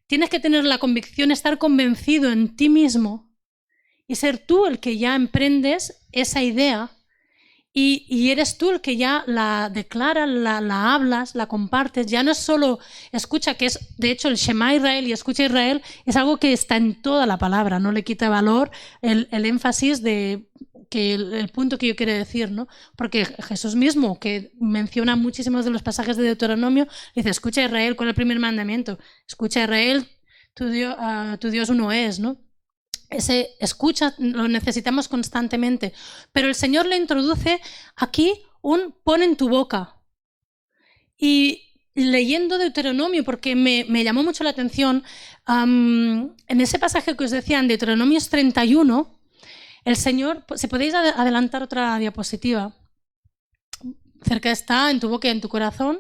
tienes que tener la convicción, estar convencido en ti mismo y ser tú el que ya emprendes esa idea y eres tú el que ya la declaras, la hablas, la compartes. Ya no es solo escucha, que es de hecho el Shema Israel y escucha Israel, es algo que está en toda la palabra, no le quita valor el énfasis de que el punto que yo quiero decir, ¿no? Porque Jesús mismo, que menciona muchísimos de los pasajes de Deuteronomio, dice, escucha Israel, ¿cuál es el primer mandamiento? Escucha Israel, tu Dios uno es, ¿no? Ese escucha lo necesitamos constantemente, pero el Señor le introduce aquí un pon en tu boca. Y leyendo Deuteronomio, porque me llamó mucho la atención, en ese pasaje que os decía, en Deuteronomio 31, el Señor, si podéis adelantar otra diapositiva, cerca está, en tu boca y en tu corazón.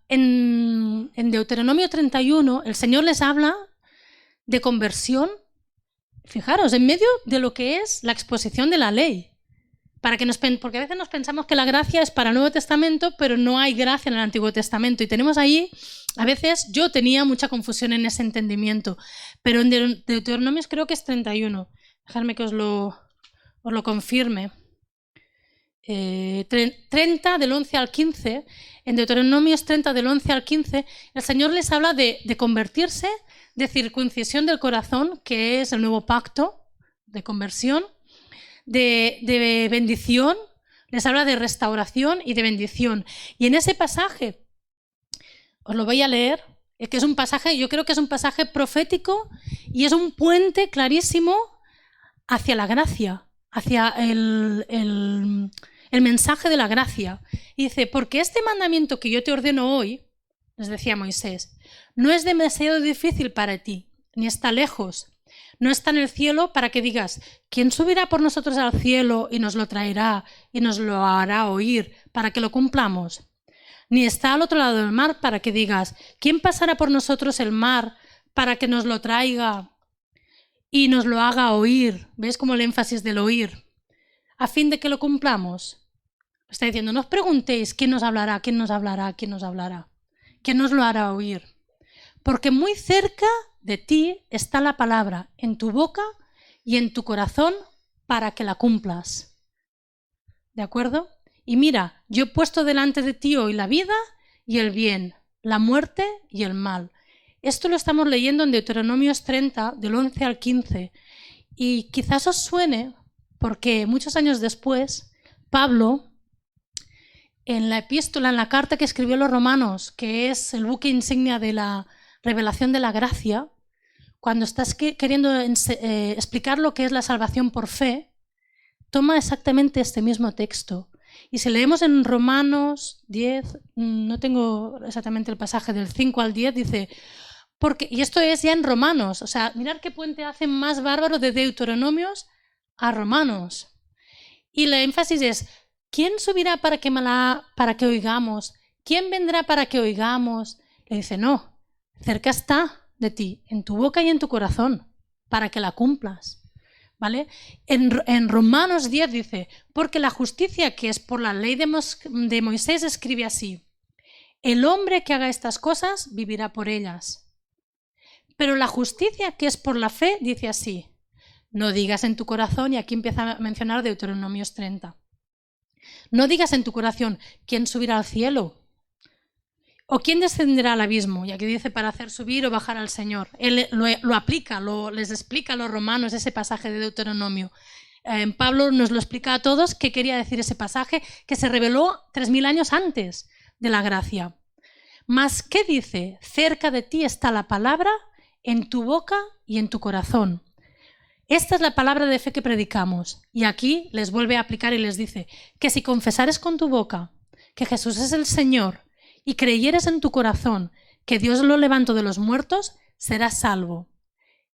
En Deuteronomio 31, el Señor les habla de conversión, fijaros, en medio de lo que es la exposición de la ley. Porque a veces nos pensamos que la gracia es para el Nuevo Testamento, pero no hay gracia en el Antiguo Testamento. Y tenemos ahí, a veces yo tenía mucha confusión en ese entendimiento, pero en Deuteronomio creo que es 31. Dejadme que os lo confirme. 30 del 11 al 15, en Deuteronomio 30 del 11 al 15, el Señor les habla de convertirse, de circuncisión del corazón, que es el nuevo pacto de conversión, de bendición, les habla de restauración y de bendición. Y en ese pasaje, os lo voy a leer, es que es un pasaje, yo creo que es un pasaje profético y es un puente clarísimo hacia la gracia, hacia el mensaje de la gracia. Y dice, porque este mandamiento que yo te ordeno hoy, les decía Moisés, no es demasiado difícil para ti, ni está lejos. No está en el cielo para que digas, ¿quién subirá por nosotros al cielo y nos lo traerá y nos lo hará oír para que lo cumplamos? Ni está al otro lado del mar para que digas, ¿quién pasará por nosotros el mar para que nos lo traiga y nos lo haga oír? ¿Ves como el énfasis del oír? A fin de que lo cumplamos. Está diciendo, no os preguntéis quién nos hablará, quién nos hablará, quién nos hablará, quién nos lo hará oír. Porque muy cerca de ti está la palabra, en tu boca y en tu corazón, para que la cumplas. ¿De acuerdo? Y mira, yo he puesto delante de ti hoy la vida y el bien, la muerte y el mal. Esto lo estamos leyendo en Deuteronomio 30, del 11 al 15. Y quizás os suene, porque muchos años después, Pablo, en la epístola, en la carta que escribió a los romanos, que es el buque insignia de la revelación de la gracia, cuando estás queriendo explicar lo que es la salvación por fe, toma exactamente este mismo texto. Y si leemos en Romanos 10, no tengo exactamente el pasaje, del 5 al 10, dice, y esto es ya en Romanos, o sea, mirad qué puente hace más bárbaro de Deuteronomios a Romanos. Y la énfasis es, ¿quién subirá para que oigamos? ¿Quién vendrá para que oigamos? Le dice, no, cerca está de ti, en tu boca y en tu corazón, para que la cumplas. ¿Vale? En Romanos 10 dice, porque la justicia que es por la ley de Moisés escribe así, el hombre que haga estas cosas vivirá por ellas. Pero la justicia que es por la fe dice así, no digas en tu corazón, y aquí empieza a mencionar Deuteronomios 30, no digas en tu corazón, ¿quién subirá al cielo? ¿O quién descenderá al abismo? Y aquí dice para hacer subir o bajar al Señor. Él lo aplica, les explica a los romanos ese pasaje de Deuteronomio. Pablo nos lo explica a todos qué quería decir ese pasaje que se reveló 3000 años antes de la gracia. Mas, ¿qué dice? Cerca de ti está la palabra, en tu boca y en tu corazón. Esta es la palabra de fe que predicamos. Y aquí les vuelve a aplicar y les dice que si confesares con tu boca que Jesús es el Señor y creyeres en tu corazón que Dios lo levantó de los muertos, serás salvo.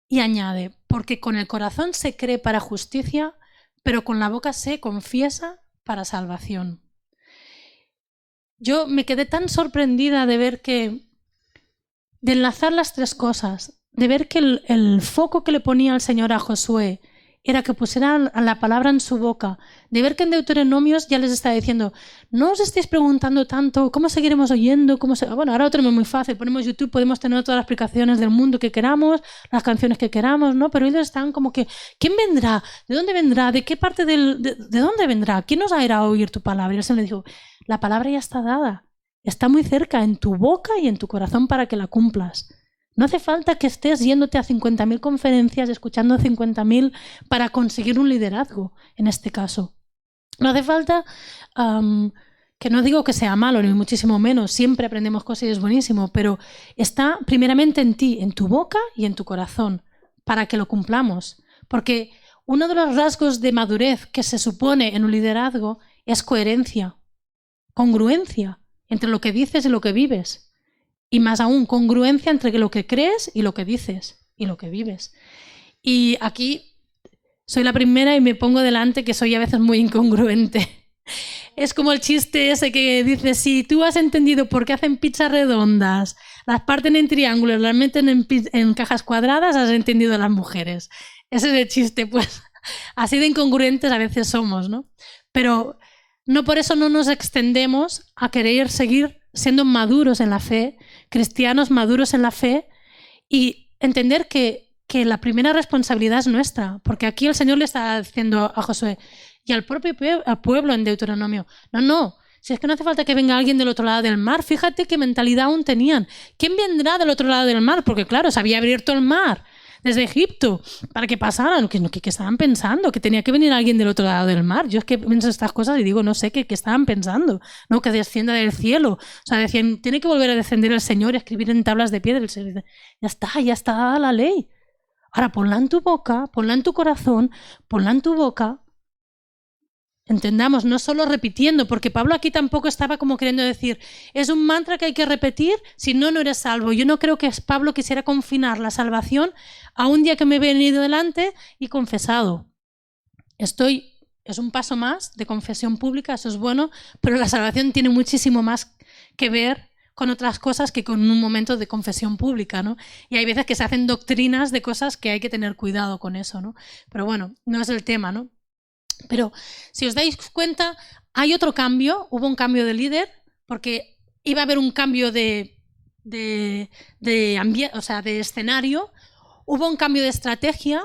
Y añade, porque con el corazón se cree para justicia, pero con la boca se confiesa para salvación. Yo me quedé tan sorprendida de ver de enlazar las tres cosas, de ver que el foco que le ponía el Señor a Josué era que pusiera la palabra en su boca, de ver que en Deuteronomios ya les está diciendo, no os estéis preguntando tanto, ¿cómo seguiremos oyendo? Bueno, ahora lo tenemos muy fácil, ponemos YouTube, podemos tener todas las aplicaciones del mundo que queramos, las canciones que queramos, ¿no? Pero ellos están como que, ¿quién vendrá? ¿De dónde vendrá? ¿De qué parte de dónde vendrá? ¿Quién nos irá a oír tu palabra? Y él se le dijo, la palabra ya está dada, está muy cerca, en tu boca y en tu corazón para que la cumplas. No hace falta que estés yéndote a 50.000 conferencias, escuchando 50.000 para conseguir un liderazgo, en este caso. No hace falta, que no digo que sea malo, ni muchísimo menos, siempre aprendemos cosas y es buenísimo, pero está primeramente en ti, en tu boca y en tu corazón, para que lo cumplamos. Porque uno de los rasgos de madurez que se supone en un liderazgo es coherencia, congruencia. entre lo que dices y lo que vives. Y más aún, congruencia entre lo que crees y lo que dices y lo que vives. Y aquí soy la primera y me pongo delante que soy a veces muy incongruente. Es como el chiste ese que dice, si tú has entendido por qué hacen pizzas redondas, las parten en triángulos, las meten en cajas cuadradas, has entendido a las mujeres. Ese es el chiste, pues así de incongruentes a veces somos, ¿no? Pero no por eso no nos extendemos a querer seguir siendo maduros en la fe, cristianos maduros en la fe, y entender que la primera responsabilidad es nuestra, porque aquí el Señor le está diciendo a Josué y al propio pueblo en Deuteronomio, no, si es que no hace falta que venga alguien del otro lado del mar, fíjate qué mentalidad aún tenían. ¿Quién vendrá del otro lado del mar? Porque claro, se había abierto el mar desde Egipto para que pasaran, que estaban pensando, que tenía que venir alguien del otro lado del mar. Yo es que pienso estas cosas y digo, no sé qué estaban pensando, ¿no? Que descienda del cielo. O sea, decían, tiene que volver a descender el Señor y escribir en tablas de piedra. Ya está la ley. Ahora ponla en tu boca, ponla en tu corazón, ponla en tu boca. Entendamos, no solo repitiendo, porque Pablo aquí tampoco estaba como queriendo decir, es un mantra que hay que repetir, si no, no eres salvo. Yo no creo que Pablo quisiera confinar la salvación a un día que me he venido delante y confesado. Es un paso más de confesión pública, eso es bueno, pero la salvación tiene muchísimo más que ver con otras cosas que con un momento de confesión pública, ¿no? Y hay veces que se hacen doctrinas de cosas que hay que tener cuidado con eso, ¿no? Pero bueno, no es el tema, ¿no? Pero si os dais cuenta, hay otro cambio, hubo un cambio de líder, porque iba a haber un cambio de escenario, hubo un cambio de estrategia,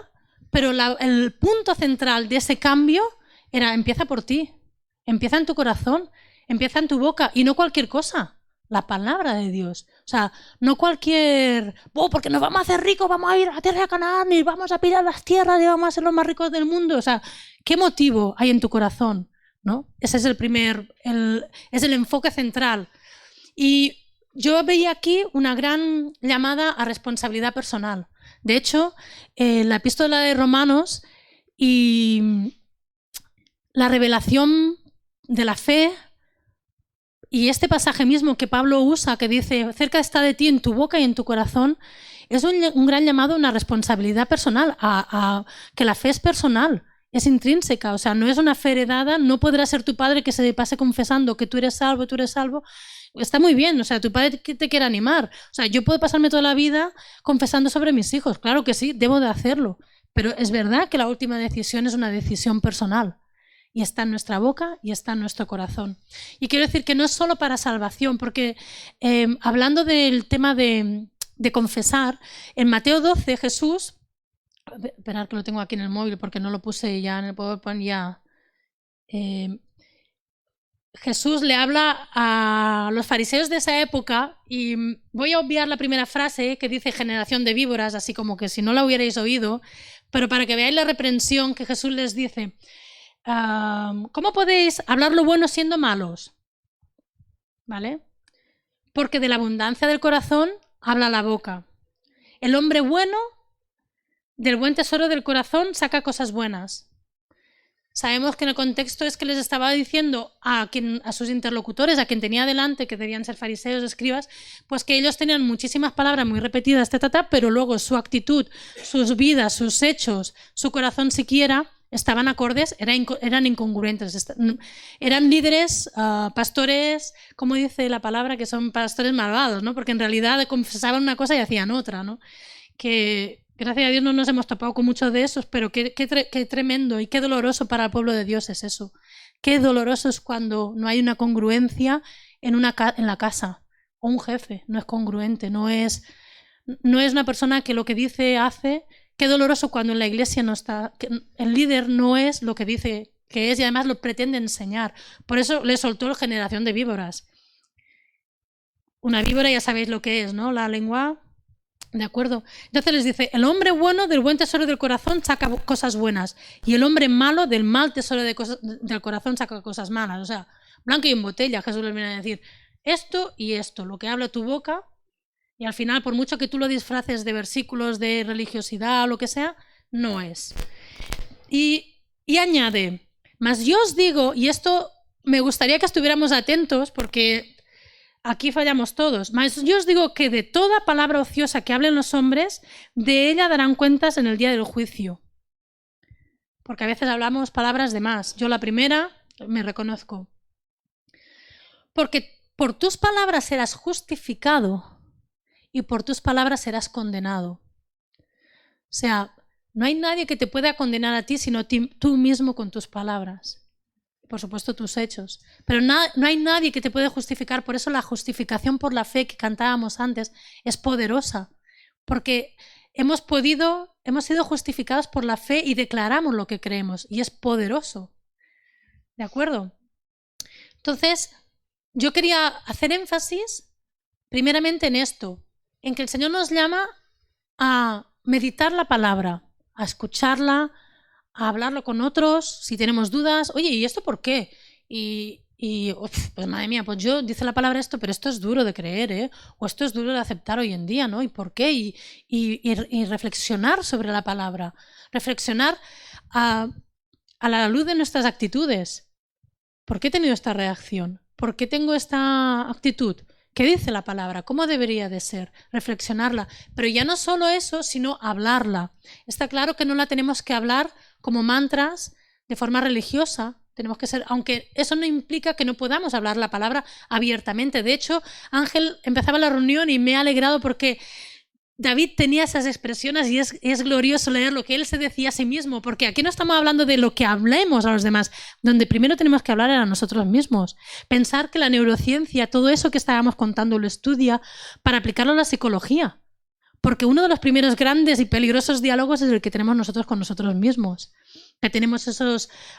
pero el punto central de ese cambio era empieza por ti, empieza en tu corazón, empieza en tu boca y no cualquier cosa. La palabra de Dios. O sea, no cualquier... porque nos vamos a hacer ricos, vamos a ir a la tierra de Canaán y vamos a pillar las tierras y vamos a ser los más ricos del mundo. O sea, ¿qué motivo hay en tu corazón? ¿No? Ese es es el enfoque central. Y yo veía aquí una gran llamada a responsabilidad personal. De hecho, la epístola de Romanos y la revelación de la fe... Y este pasaje mismo que Pablo usa, que dice, cerca está de ti en tu boca y en tu corazón, es un gran llamado a una responsabilidad personal, a que la fe es personal, es intrínseca, o sea, no es una fe heredada, no podrá ser tu padre que se pase confesando que tú eres salvo, está muy bien, o sea, tu padre te quiere animar, o sea, yo puedo pasarme toda la vida confesando sobre mis hijos, claro que sí, debo de hacerlo, pero es verdad que la última decisión es una decisión personal. Y está en nuestra boca y está en nuestro corazón. Y quiero decir que no es solo para salvación, porque hablando del tema de confesar, en Mateo 12 Jesús, esperad que lo tengo aquí en el móvil porque no lo puse ya en el PowerPoint ya. Jesús le habla a los fariseos de esa época y voy a obviar la primera frase que dice generación de víboras, así como que si no la hubierais oído, pero para que veáis la reprensión que Jesús les dice. ¿Cómo podéis hablar lo bueno siendo malos? ¿Vale? Porque de la abundancia del corazón habla la boca. El hombre bueno, del buen tesoro del corazón, saca cosas buenas. Sabemos que en el contexto es que les estaba diciendo a sus interlocutores, a quien tenía delante, que debían ser fariseos, escribas, pues que ellos tenían muchísimas palabras muy repetidas, pero luego su actitud, sus vidas, sus hechos, su corazón siquiera, estaban acordes, eran incongruentes, eran líderes, pastores, ¿cómo dice la palabra? Que son pastores malvados, ¿no? Porque en realidad confesaban una cosa y hacían otra, ¿no? Que gracias a Dios no nos hemos topado con muchos de esos, pero qué tremendo y qué doloroso para el pueblo de Dios es eso. Qué doloroso es cuando no hay una congruencia en la casa, o un jefe no es congruente, no es una persona que lo que dice hace. Qué doloroso cuando en la iglesia no está, el líder no es lo que dice que es y además lo pretende enseñar. Por eso le soltó la generación de víboras. Una víbora ya sabéis lo que es, ¿no? La lengua, ¿de acuerdo? Entonces les dice, el hombre bueno del buen tesoro del corazón saca cosas buenas y el hombre malo del mal tesoro del corazón saca cosas malas. O sea, blanco y en botella, Jesús les viene a decir, esto y esto, lo que habla tu boca. Y al final, por mucho que tú lo disfraces de versículos de religiosidad o lo que sea, no es. Y añade, mas yo os digo, y esto me gustaría que estuviéramos atentos porque aquí fallamos todos. Mas yo os digo que de toda palabra ociosa que hablen los hombres, de ella darán cuentas en el día del juicio. Porque a veces hablamos palabras de más. Yo la primera me reconozco. Porque por tus palabras serás justificado y por tus palabras serás condenado. O sea, no hay nadie que te pueda condenar a ti sino tú mismo con tus palabras. Por supuesto, tus hechos. Pero no hay nadie que te pueda justificar. Por eso la justificación por la fe que cantábamos antes es poderosa. Porque hemos sido justificados por la fe y declaramos lo que creemos. Y es poderoso. ¿De acuerdo? Entonces, yo quería hacer énfasis primeramente en esto. En que el Señor nos llama a meditar la palabra, a escucharla, a hablarlo con otros, si tenemos dudas. Oye, ¿y esto por qué? Pues madre mía, pues dice la palabra esto, pero esto es duro de creer, ¿eh? O esto es duro de aceptar hoy en día, ¿no? ¿Y por qué? Y reflexionar sobre la palabra, reflexionar a la luz de nuestras actitudes. ¿Por qué he tenido esta reacción? ¿Por qué tengo esta actitud? ¿Qué dice la palabra? ¿Cómo debería de ser? Reflexionarla. Pero ya no solo eso, sino hablarla. Está claro que no la tenemos que hablar como mantras de forma religiosa. Tenemos que ser, aunque eso no implica que no podamos hablar la palabra abiertamente. De hecho, Ángel empezaba la reunión y me ha alegrado porque David tenía esas expresiones y es glorioso leer lo que él se decía a sí mismo, porque aquí no estamos hablando de lo que hablemos a los demás, donde primero tenemos que hablar a nosotros mismos. Pensar que la neurociencia, todo eso que estábamos contando, lo estudia para aplicarlo a la psicología, porque uno de los primeros grandes y peligrosos diálogos es el que tenemos nosotros con nosotros mismos. Que tenemos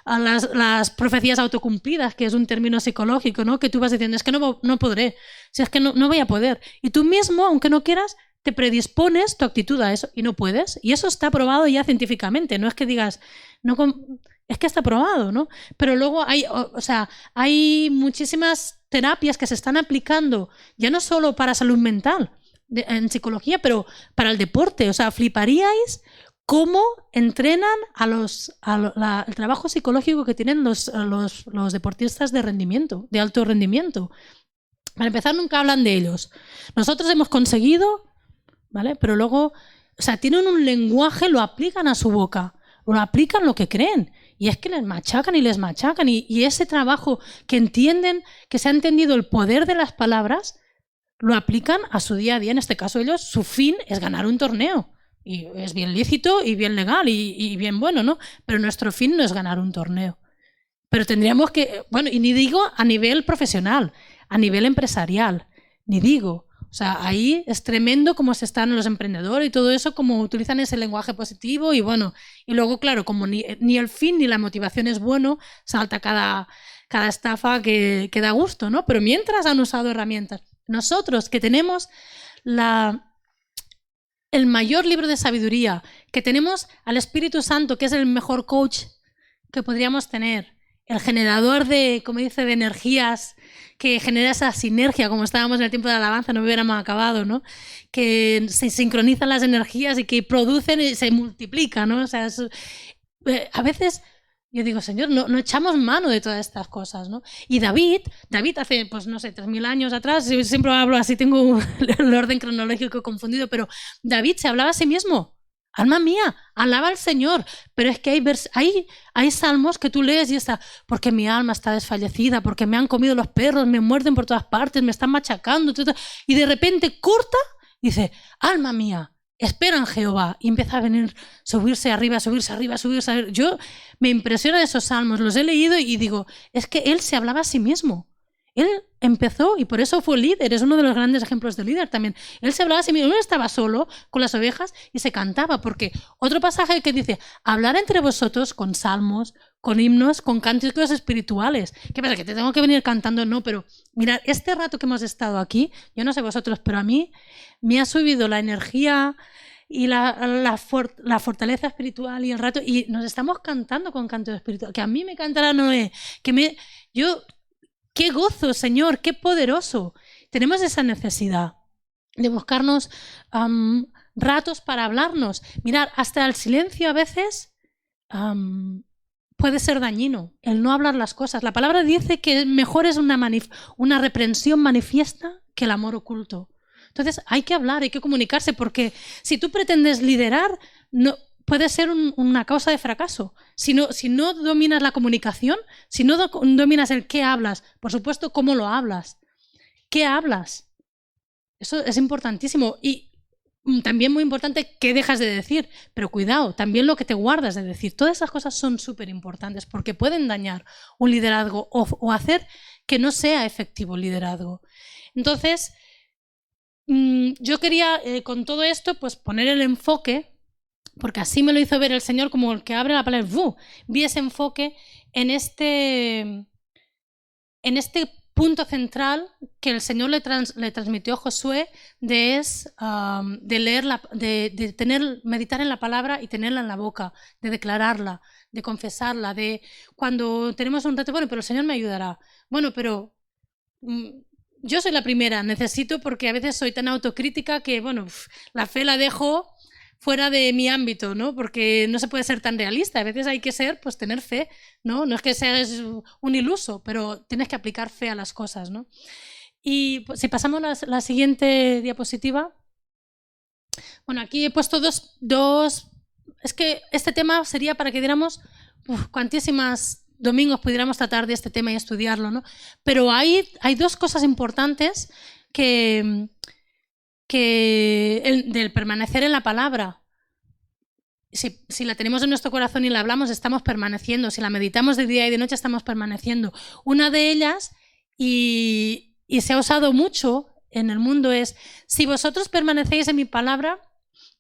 las profecías autocumplidas, que es un término psicológico, ¿no? Que tú vas diciendo, es que no podré, si es que no voy a poder. Y tú mismo, aunque no quieras, te predispones tu actitud a eso y no puedes. Y eso está probado ya científicamente. No es que digas, es que está probado, ¿no? Pero luego hay muchísimas terapias que se están aplicando, ya no solo para salud mental, en psicología, pero para el deporte. O sea, fliparíais cómo entrenan el trabajo psicológico que tienen los deportistas de rendimiento, de alto rendimiento. Para empezar, nunca hablan de ellos. Nosotros hemos conseguido, ¿vale? Pero luego, o sea, tienen un lenguaje, lo aplican a su boca, lo aplican lo que creen. Y es que les machacan y les machacan. Y ese trabajo que entienden, que se ha entendido el poder de las palabras, lo aplican a su día a día. En este caso, ellos, su fin es ganar un torneo. Y es bien lícito y bien legal y bien bueno, ¿no? Pero nuestro fin no es ganar un torneo. Pero tendríamos que, bueno, y ni digo a nivel profesional, a nivel empresarial, ni digo. O sea, ahí es tremendo cómo se están los emprendedores y todo eso, cómo utilizan ese lenguaje positivo y bueno, y luego, claro, como ni el fin ni la motivación es bueno, salta cada estafa que da gusto, ¿no? Pero mientras han usado herramientas, nosotros que tenemos el mayor libro de sabiduría, que tenemos al Espíritu Santo, que es el mejor coach que podríamos tener, el generador de, como dice, de energías, que genera esa sinergia, como estábamos en el tiempo de la alabanza, no hubiéramos acabado, ¿no? Que se sincronizan las energías y que producen y se multiplican, ¿no? O sea, a veces yo digo, Señor, no echamos mano de todas estas cosas, ¿no? Y David hace, pues no sé, 3000 años atrás, siempre hablo así, tengo el orden cronológico confundido, pero David se hablaba a sí mismo. Alma mía, alaba al Señor. Pero es que hay salmos que tú lees y está, porque mi alma está desfallecida, porque me han comido los perros, me muerden por todas partes, me están machacando, y de repente corta y dice, alma mía, espera en Jehová, y empieza a venir, subirse arriba. Yo me impresiona esos salmos, los he leído y digo, es que él se hablaba a sí mismo. Él empezó y por eso fue líder, es uno de los grandes ejemplos de líder también. Él se hablaba a sí mismo, él estaba solo con las ovejas y se cantaba, porque otro pasaje que dice, hablar entre vosotros con salmos, con himnos, con cánticos espirituales. ¿Qué pasa? ¿Que te tengo que venir cantando? No, pero mirad, este rato que hemos estado aquí, yo no sé vosotros, pero a mí me ha subido la energía y la fortaleza espiritual y el rato, y nos estamos cantando con canto espiritual, que a mí me cantará Noé, ¡qué gozo, Señor! ¡Qué poderoso! Tenemos esa necesidad de buscarnos ratos para hablarnos. Mirad, hasta el silencio a veces puede ser dañino, el no hablar las cosas. La palabra dice que mejor es una reprensión manifiesta que el amor oculto. Entonces hay que hablar, hay que comunicarse, porque si tú pretendes liderar, no, puede ser una causa de fracaso. Si no dominas la comunicación, si no dominas el qué hablas, por supuesto, cómo lo hablas, qué hablas. Eso es importantísimo. Y también muy importante qué dejas de decir, pero cuidado, también lo que te guardas de decir. Todas esas cosas son súper importantes porque pueden dañar un liderazgo o hacer que no sea efectivo el liderazgo. Entonces, yo quería con todo esto pues poner el enfoque, porque así me lo hizo ver el Señor como el que abre la palabra. Vi ese enfoque en este punto central que el Señor le transmitió a Josué de leer, meditar en la palabra y tenerla en la boca, de declararla, de confesarla, de cuando tenemos un reto, bueno, pero el Señor me ayudará. Bueno, pero yo soy la primera, necesito, porque a veces soy tan autocrítica que, bueno, la fe la dejo fuera de mi ámbito, ¿no? Porque no se puede ser tan realista. A veces hay que pues tener fe, ¿no? No es que seas un iluso, pero tienes que aplicar fe a las cosas, ¿no? Y pues, si pasamos la siguiente diapositiva. Bueno, aquí he puesto dos. Es que este tema sería para que diéramos cuantísimas domingos pudiéramos tratar de este tema y estudiarlo, ¿no? Pero hay dos cosas importantes del permanecer en la palabra. Si la tenemos en nuestro corazón y la hablamos, estamos permaneciendo. Si la meditamos de día y de noche, estamos permaneciendo. Una de ellas, y se ha usado mucho en el mundo, es: si vosotros permanecéis en mi palabra,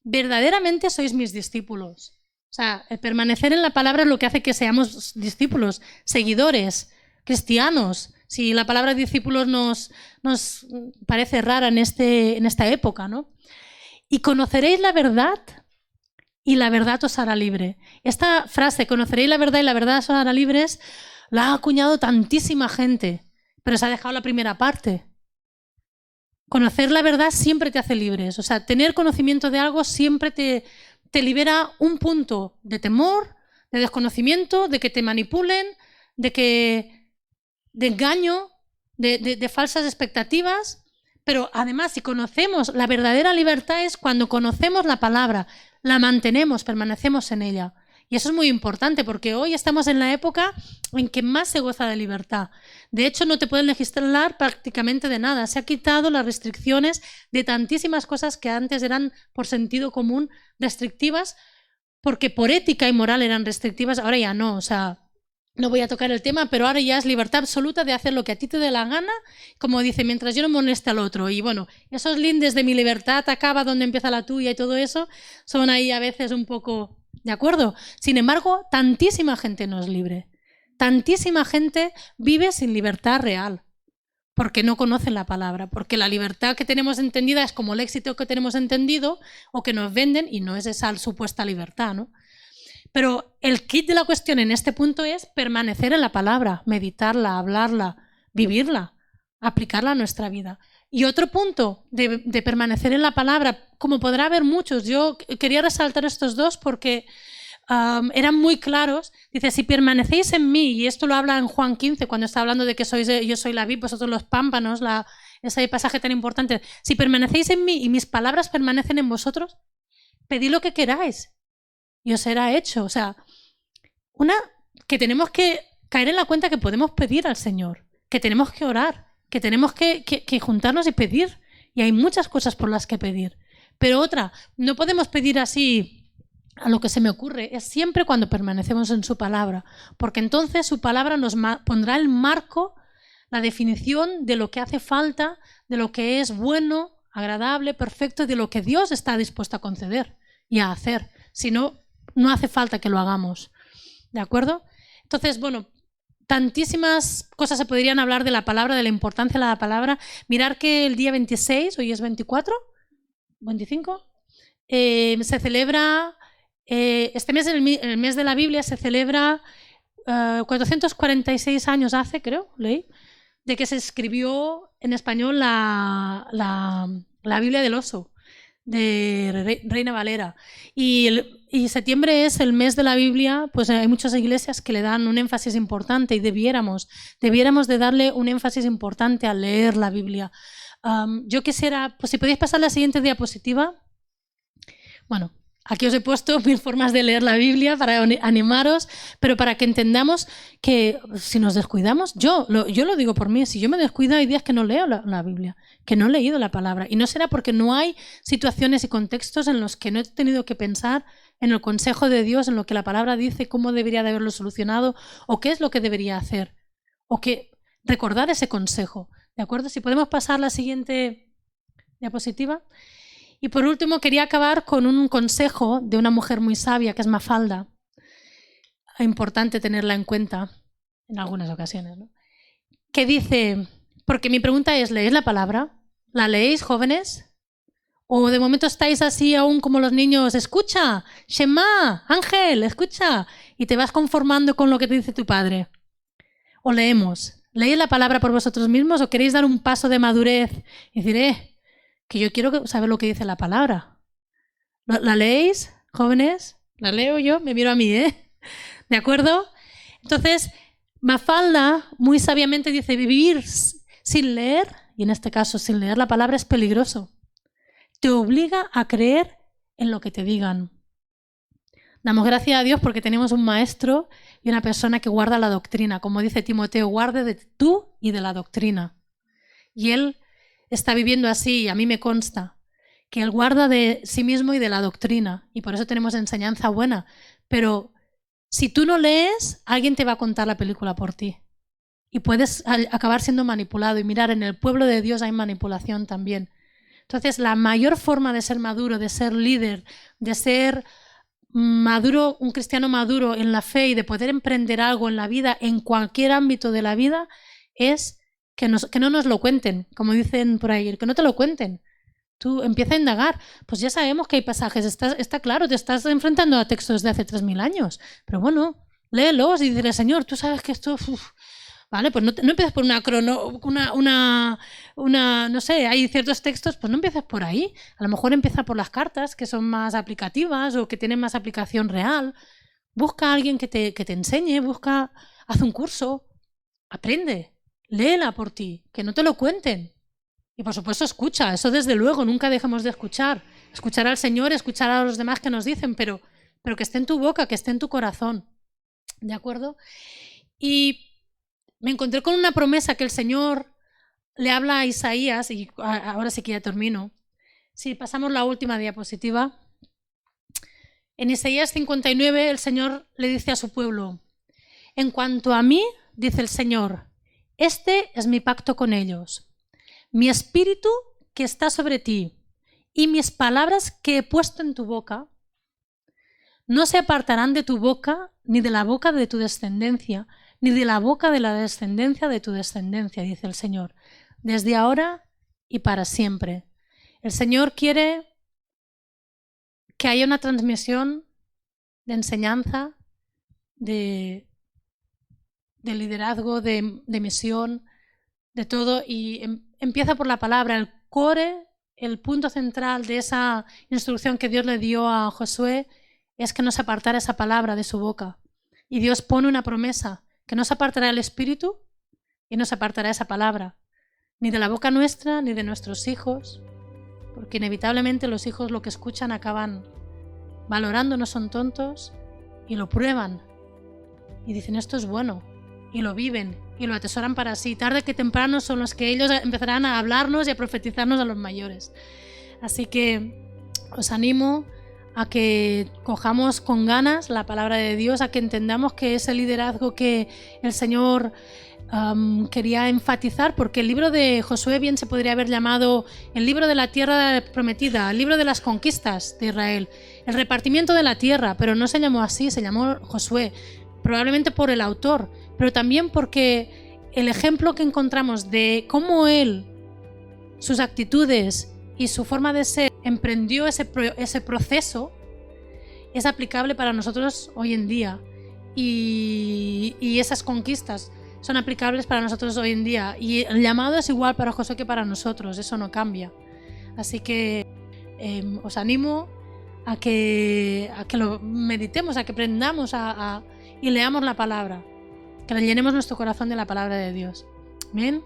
verdaderamente sois mis discípulos. O sea, el permanecer en la palabra es lo que hace que seamos discípulos, seguidores, cristianos. Si la palabra discípulos nos parece rara en esta época, ¿no? Y conoceréis la verdad y la verdad os hará libre. Esta frase, conoceréis la verdad y la verdad os hará libres, la ha acuñado tantísima gente, pero se ha dejado la primera parte. Conocer la verdad siempre te hace libres. O sea, tener conocimiento de algo siempre te libera un punto de temor, de desconocimiento, de que te manipulen, de engaño, de falsas expectativas. Pero además, si conocemos la verdadera libertad, es cuando conocemos la palabra, la mantenemos, permanecemos en ella. Y eso es muy importante, porque hoy estamos en la época en que más se goza de libertad. De hecho, no te pueden legislar prácticamente de nada. Se han quitado las restricciones de tantísimas cosas que antes eran por sentido común restrictivas, porque por ética y moral eran restrictivas, ahora ya no. O sea, no voy a tocar el tema, pero ahora ya es libertad absoluta de hacer lo que a ti te dé la gana, como dice, mientras yo no moleste al otro. Y bueno, esos lindes de mi libertad acaba donde empieza la tuya y todo eso, son ahí a veces un poco... ¿De acuerdo? Sin embargo, tantísima gente no es libre. Tantísima gente vive sin libertad real, porque no conocen la palabra, porque la libertad que tenemos entendida es como el éxito que tenemos entendido o que nos venden, y no es esa supuesta libertad, ¿no? Pero el kit de la cuestión en este punto es permanecer en la palabra, meditarla, hablarla, vivirla, aplicarla a nuestra vida. Y otro punto de permanecer en la palabra, como podrá haber muchos, yo quería resaltar estos dos porque eran muy claros. Dice, si permanecéis en mí, y esto lo habla en Juan 15, cuando está hablando de que yo soy la vid, vosotros los pámpanos, ese pasaje tan importante. Si permanecéis en mí y mis palabras permanecen en vosotros, pedid lo que queráis y os será hecho. O sea, que tenemos que caer en la cuenta que podemos pedir al Señor, que tenemos que orar, que tenemos que juntarnos y pedir. Y hay muchas cosas por las que pedir. Pero otra, no podemos pedir así a lo que se me ocurre. Es siempre cuando permanecemos en su palabra. Porque entonces su palabra nos pondrá el marco, la definición de lo que hace falta, de lo que es bueno, agradable, perfecto, de lo que Dios está dispuesto a conceder y a hacer. Si no, no hace falta que lo hagamos. ¿De acuerdo? Entonces, bueno, tantísimas cosas se podrían hablar de la palabra, de la importancia de la palabra. Mirar que el día 26, hoy es 24, 25, se celebra, este mes, el mes de la Biblia, se celebra 446 años hace, creo, leí, de que se escribió en español la Biblia del oso. de Reina Valera. Y septiembre es el mes de la Biblia, pues hay muchas iglesias que le dan un énfasis importante y debiéramos de darle un énfasis importante al leer la Biblia. Yo quisiera, pues si podéis pasar la siguiente diapositiva. Bueno, aquí os he puesto 1000 formas de leer la Biblia para animaros, pero para que entendamos que si nos descuidamos, yo lo digo por mí, si yo me descuido hay días que no leo la Biblia, que no he leído la palabra, y no será porque no hay situaciones y contextos en los que no he tenido que pensar en el consejo de Dios, en lo que la palabra dice, cómo debería de haberlo solucionado, o qué es lo que debería hacer, o que recordar ese consejo, ¿de acuerdo? Si podemos pasar la siguiente diapositiva. Y por último quería acabar con un consejo de una mujer muy sabia que es Mafalda. Es importante tenerla en cuenta en algunas ocasiones, ¿no? Que dice, porque mi pregunta es, ¿leéis la palabra? ¿La leéis, jóvenes? ¿O de momento estáis así aún como los niños? Escucha, Shema, Ángel, escucha. Y te vas conformando con lo que te dice tu padre. ¿O leemos? ¿Leéis la palabra por vosotros mismos o queréis dar un paso de madurez y decir, que yo quiero saber lo que dice la palabra? ¿La leéis, jóvenes? ¿La leo yo? Me miro a mí, ¿eh? ¿De acuerdo? Entonces, Mafalda muy sabiamente dice, vivir sin leer, y en este caso sin leer la palabra, es peligroso. Te obliga a creer en lo que te digan. Damos gracias a Dios porque tenemos un maestro y una persona que guarda la doctrina. Como dice Timoteo, guarde de tú y de la doctrina. Y él está viviendo así, y a mí me consta que él guarda de sí mismo y de la doctrina, y por eso tenemos enseñanza buena. Pero si tú no lees, alguien te va a contar la película por ti. Y puedes acabar siendo manipulado. Y mirar, en el pueblo de Dios hay manipulación también. Entonces, la mayor forma de ser maduro, de ser líder, de ser maduro, un cristiano maduro en la fe y de poder emprender algo en la vida, en cualquier ámbito de la vida, es que no nos lo cuenten, como dicen por ahí, que no te lo cuenten. Tú empieza a indagar. Pues ya sabemos que hay pasajes, está claro, te estás enfrentando a textos de hace 3000 años, pero bueno, léelos y dile, Señor, tú sabes que esto... Vale, pues no empieces por no sé, hay ciertos textos, pues no empieces por ahí. A lo mejor empieza por las cartas, que son más aplicativas o que tienen más aplicación real. Busca a alguien que te enseñe, haz un curso, aprende. Léela por ti, que no te lo cuenten. Y por supuesto escucha, eso desde luego, nunca dejemos de escuchar. Escuchar al Señor, escuchar a los demás que nos dicen, pero que esté en tu boca, que esté en tu corazón. ¿De acuerdo? Y me encontré con una promesa que el Señor le habla a Isaías, y ahora sí que ya termino. Si pasamos la última diapositiva. En Isaías 59 el Señor le dice a su pueblo, en cuanto a mí, dice el Señor, este es mi pacto con ellos, mi espíritu que está sobre ti y mis palabras que he puesto en tu boca no se apartarán de tu boca ni de la boca de tu descendencia, ni de la boca de la descendencia de tu descendencia, dice el Señor, desde ahora y para siempre. El Señor quiere que haya una transmisión de enseñanza, de liderazgo, de misión, de todo, y empieza por la palabra. El core, el punto central de esa instrucción que Dios le dio a Josué es que no se apartara esa palabra de su boca. Y Dios pone una promesa, que no se apartará el espíritu y no se apartará esa palabra, ni de la boca nuestra, ni de nuestros hijos, porque inevitablemente los hijos lo que escuchan acaban valorando, no son tontos, y lo prueban, y dicen esto es bueno, y lo viven, y lo atesoran para sí. Tarde que temprano son los que ellos empezarán a hablarnos y a profetizarnos a los mayores. Así que os animo a que cojamos con ganas la palabra de Dios, a que entendamos que ese liderazgo que el Señor quería enfatizar, porque el libro de Josué bien se podría haber llamado el libro de la tierra prometida, el libro de las conquistas de Israel, el repartimiento de la tierra, pero no se llamó así, se llamó Josué, probablemente por el autor, pero también porque el ejemplo que encontramos de cómo él, sus actitudes y su forma de ser emprendió ese proceso es aplicable para nosotros hoy en día, y esas conquistas son aplicables para nosotros hoy en día, y el llamado es igual para Josué que para nosotros, eso no cambia. Así que os animo a que lo meditemos, a que aprendamos y leamos la palabra, que llenemos nuestro corazón de la palabra de Dios. Amén.